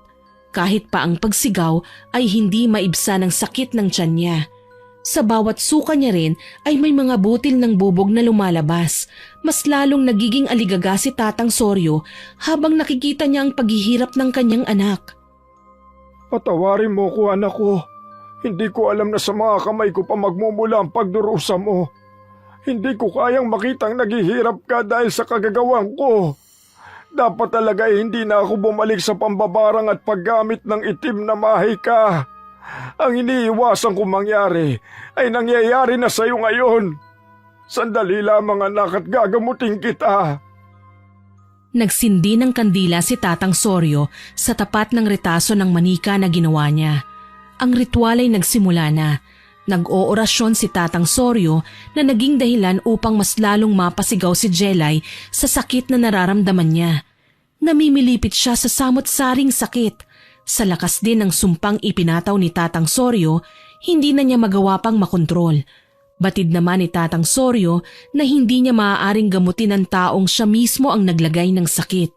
Kahit pa ang pagsigaw ay hindi maibsa ng sakit ng tiyan niya. Sa bawat suka niya rin ay may mga butil ng bubog na lumalabas. Mas lalong nagiging aligaga si Tatang Soryo habang nakikita niya ang paghihirap ng kanyang anak. Patawarin mo ko, anak ko. Hindi ko alam na sa mga kamay ko pa magmumula ang pagdurusa mo. Hindi ko kayang makitang naghihirap ka dahil sa kagagawan ko. Dapat talaga hindi na ako bumalik sa pambabarang at paggamit ng itim na mahika. Ang iniiwasan kong mangyari ay nangyayari na sa iyo ngayon. Sandali lamang, anak, at gagamutin kita. Nagsindi ng kandila si Tatang Soryo sa tapat ng retaso ng manika na ginawa niya. Ang ritual ay nagsimula na. Nag-oorasyon si Tatang Soryo na naging dahilan upang mas lalong mapasigaw si Jelay sa sakit na nararamdaman niya. Namimilipit siya sa samot-saring sakit. Sa lakas din ng sumpang ipinataw ni Tatang Soryo, hindi na niya magawa pang makontrol. Batid naman ni Tatang Soryo na hindi niya maaaring gamutin ng taong siya mismo ang naglagay ng sakit.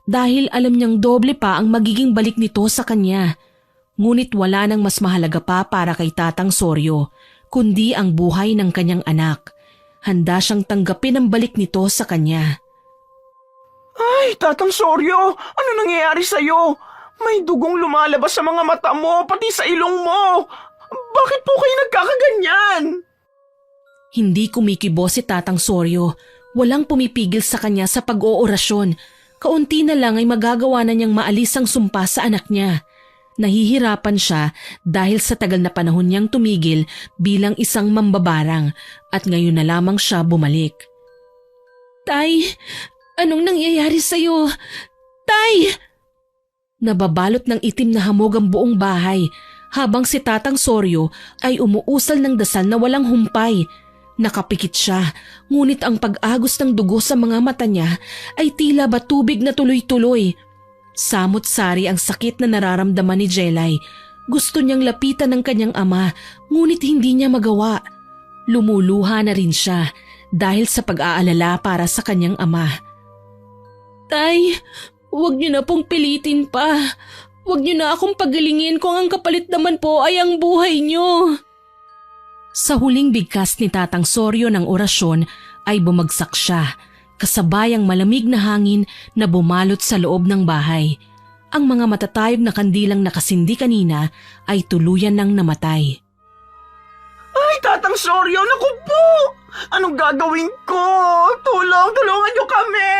Dahil alam niyang doble pa ang magiging balik nito sa kanya. Ngunit wala nang mas mahalaga pa para kay Tatang Soryo, kundi ang buhay ng kanyang anak. Handa siyang tanggapin ang balik nito sa kanya. Ay, Tatang Soryo, ano nangyayari sa'yo? May dugong lumalabas sa mga mata mo, pati sa ilong mo. Bakit po kayo nagkakaganyan? Hindi kumikibo si Tatang Soryo. Walang pumipigil sa kanya sa pag-oorasyon. Kaunti na lang ay magagawa na niyang maalis ang sumpa sa anak niya. Nahihirapan siya dahil sa tagal na panahon niyang tumigil bilang isang mambabarang at ngayon na lamang siya bumalik. Tay, anong nangyayari sa'yo? Tay! Nababalot ng itim na hamog ang buong bahay habang si Tatang Soryo ay umuusal ng dasal na walang humpay. Nakapikit siya, ngunit ang pag-agos ng dugo sa mga mata niya ay tila ba tubig na tuloy-tuloy. Samot-sari ang sakit na nararamdaman ni Jelay. Gusto niyang lapitan ng kanyang ama, ngunit hindi niya magawa. Lumuluha na rin siya dahil sa pag-aalala para sa kanyang ama. Tay, huwag niyo na pong pilitin pa. Huwag niyo na akong pagalingin kung ang kapalit naman po ay ang buhay niyo. Sa huling bigkas ni Tatang Soryo ng orasyon ay bumagsak siya, kasabay ang malamig na hangin na bumalot sa loob ng bahay. Ang mga matatayog na kandilang nakasindi kanina ay tuluyan nang namatay. Ay, Tatang Soryo, naku po! Anong gagawin ko? Tulungan niyo kami!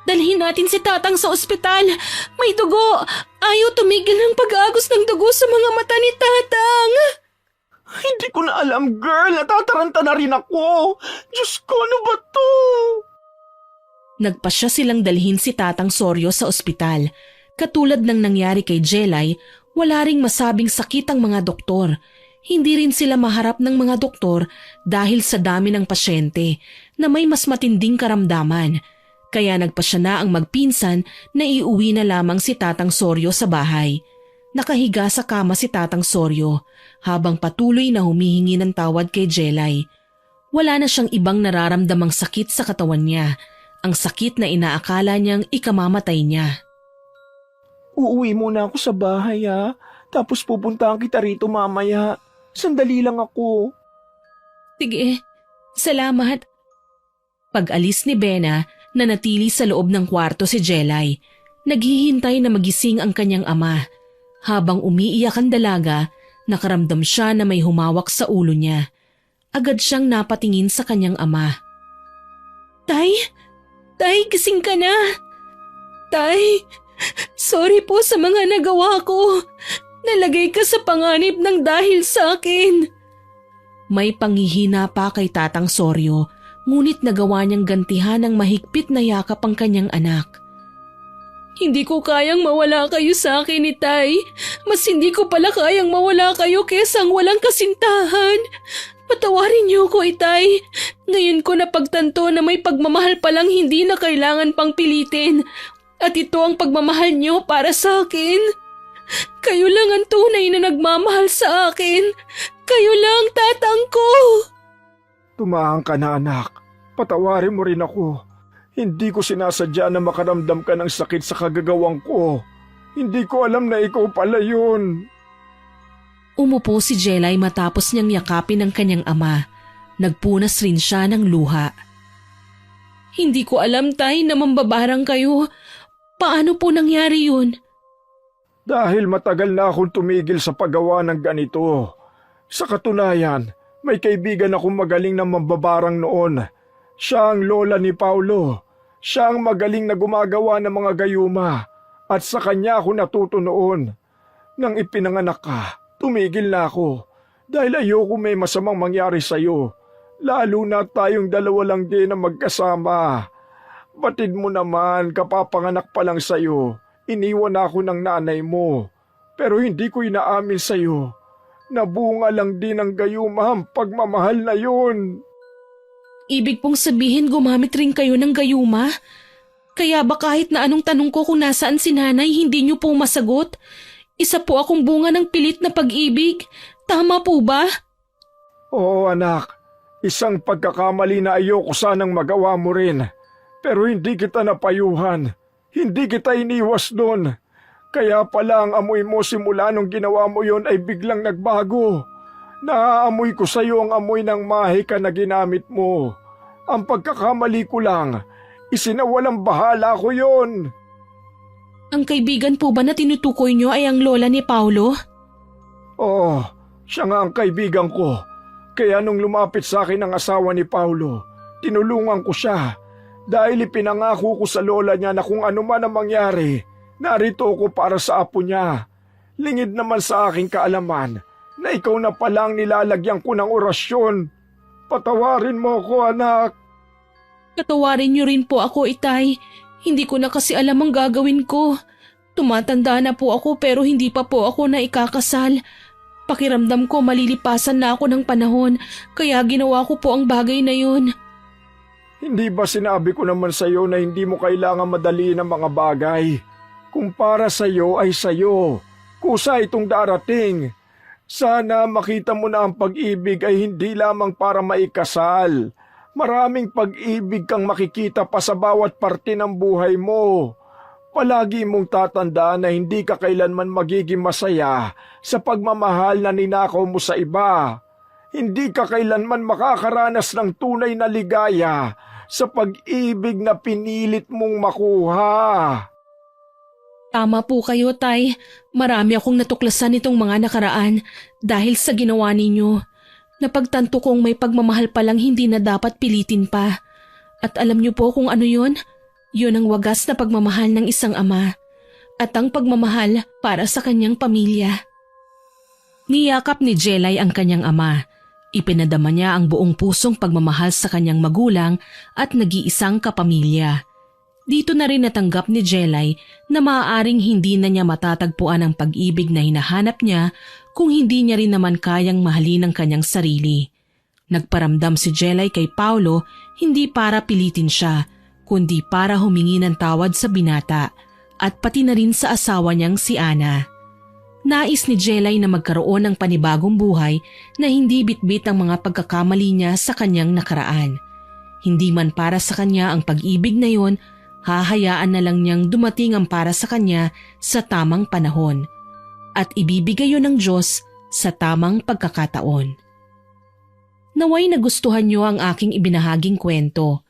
Dalhin natin si Tatang sa ospital. May dugo. Ayaw tumigil ng pag-agos ng dugo sa mga mata ni Tatang. Hindi ko na alam, girl. Natataranta na rin ako. Diyos ko, ano ba to? Nagpasya silang dalhin si Tatang Soryo sa ospital. Katulad ng nangyari kay Jelay, wala ring masabing sakit ang mga doktor. Hindi rin sila maharap ng mga doktor dahil sa dami ng pasyente na may mas matinding karamdaman. Kaya nagpasya na ang magpinsan na iuwi na lamang si Tatang Soryo sa bahay. Nakahiga sa kama si Tatang Soryo habang patuloy na humihingi ng tawad kay Jelay. Wala na siyang ibang nararamdamang sakit sa katawan niya, ang sakit na inaakala niyang ikamamatay niya. Uuwi muna ako sa bahay, ha? Tapos pupuntahan kita rito mamaya. Sandali lang ako. Sige, salamat. Pag-alis ni Bena, nanatili sa loob ng kwarto si Jelay. Naghihintay na magising ang kanyang ama. Habang umiiyak ang dalaga, nakaramdam siya na may humawak sa ulo niya. Agad siyang napatingin sa kanyang ama. Tay, gising ka na. Tay, sorry po sa mga nagawa ko. Nalagay ka sa panganib ng dahil sa akin. May panghihina pa kay Tatang Soryo, ngunit nagawa niyang gantihan ng mahigpit na yakap ang kanyang anak. Hindi ko kayang mawala kayo sa akin ni Tay. Mas hindi ko pala kayang mawala kayo kesang walang kasintahan. Patawarin niyo ko, Itay. Ngayon ko napagtanto na may pagmamahal palang hindi na kailangan pang pilitin. At ito ang pagmamahal niyo para sa akin. Kayo lang ang tunay na nagmamahal sa akin. Kayo lang, Tatang ko. Tumahang ka na, anak. Patawarin mo rin ako. Hindi ko sinasadya na makaramdam ka ng sakit sa kagagawang ko. Hindi ko alam na ikaw pala yun. Umupo si Jelay matapos niyang yakapin ang kanyang ama. Nagpunas rin siya ng luha. Hindi ko alam, Tay, na mambabarang kayo. Paano po nangyari yun? Dahil matagal na akong tumigil sa paggawa ng ganito. Sa katunayan, may kaibigan akong magaling na mambabarang noon. Siya ang lola ni Paulo. Siya ang magaling na gumagawa ng mga gayuma. At sa kanya ako natuto noon. Nang ipinanganak ka, tumigil na ako. Dahil ayoko may masamang mangyari sa'yo. Lalo na tayong dalawa lang din na magkasama. Batid mo naman, kapapanganak pa lang sa'yo. Iniwan ako ng nanay mo. Pero hindi ko inaamin sa'yo. Nabunga lang din ang gayuma ang pagmamahal na yun. Ibig pong sabihin gumamit rin kayo ng gayuma? Kaya ba kahit na anong tanong ko kung nasaan si nanay, hindi niyo po masagot? Isa po akong bunga ng pilit na pag-ibig. Tama po ba? Oo, anak. Isang pagkakamali na ayoko sanang magawa mo rin. Pero hindi kita napayuhan. Hindi kita iniwas doon. Kaya pala ang amoy mo simula nung ginawa mo yon ay biglang nagbago. Naaamoy ko sa iyo ang amoy ng mahika na ginamit mo. Ang pagkakamali ko lang, isinawalang bahala ko yon. Ang kaibigan po ba na tinutukoy niyo ay ang lola ni Paulo? Oo, siya nga ang kaibigan ko. Kaya nung lumapit sa akin ang asawa ni Paulo, tinulungan ko siya. Dahil ipinangako ko sa lola niya na kung ano man ang mangyari, narito ko para sa apo niya. Lingid naman sa aking kaalaman na ikaw na palang nilalagyan ko ng orasyon. Patawarin mo ko, anak. Katawarin niyo rin po ako, Itay. Hindi ko na kasi alam ang gagawin ko. Tumatanda na po ako pero hindi pa po ako na ikakasal. Pakiramdam ko malilipasan na ako ng panahon kaya ginawa ko po ang bagay na yun. Hindi ba sinabi ko naman sa iyo na hindi mo kailangan madaliin ang mga bagay? Kung para sa iyo ay sa iyo. Kusa itong darating. Sana makita mo na ang pag-ibig ay hindi lamang para maikasal. Maraming pag-ibig kang makikita pa sa bawat parte ng buhay mo. Palagi mong tatandaan na hindi ka kailanman magiging masaya sa pagmamahal na ninakaw mo sa iba. Hindi ka kailanman makakaranas ng tunay na ligaya sa pag-ibig na pinilit mong makuha. Tama po kayo, Tay. Marami akong natuklasan nitong mga nakaraan dahil sa ginawa ninyo. Napagtanto kong may pagmamahal palang hindi na dapat pilitin pa. At alam niyo po kung ano yun? Yun ang wagas na pagmamahal ng isang ama. At ang pagmamahal para sa kanyang pamilya. Niyakap ni Jelay ang kanyang ama. Ipinadama niya ang buong pusong pagmamahal sa kanyang magulang at nag-iisang kapamilya. Dito na rin natanggap ni Jelay na maaaring hindi na niya matatagpuan ang pag-ibig na hinahanap niya kung hindi niya rin naman kayang mahalin ang kanyang sarili. Nagparamdam si Jelay kay Paulo hindi para pilitin siya, kundi para humingi ng tawad sa binata at pati na rin sa asawa niyang si Ana. Nais ni Jelay na magkaroon ng panibagong buhay na hindi bitbit ang mga pagkakamali niya sa kanyang nakaraan. Hindi man para sa kanya ang pag-ibig na yon, hahayaan na lang niyang dumating ang para sa kanya sa tamang panahon. At ibibigay yun ng Diyos sa tamang pagkakataon. Naway nagustuhan niyo ang aking ibinahaging kwento.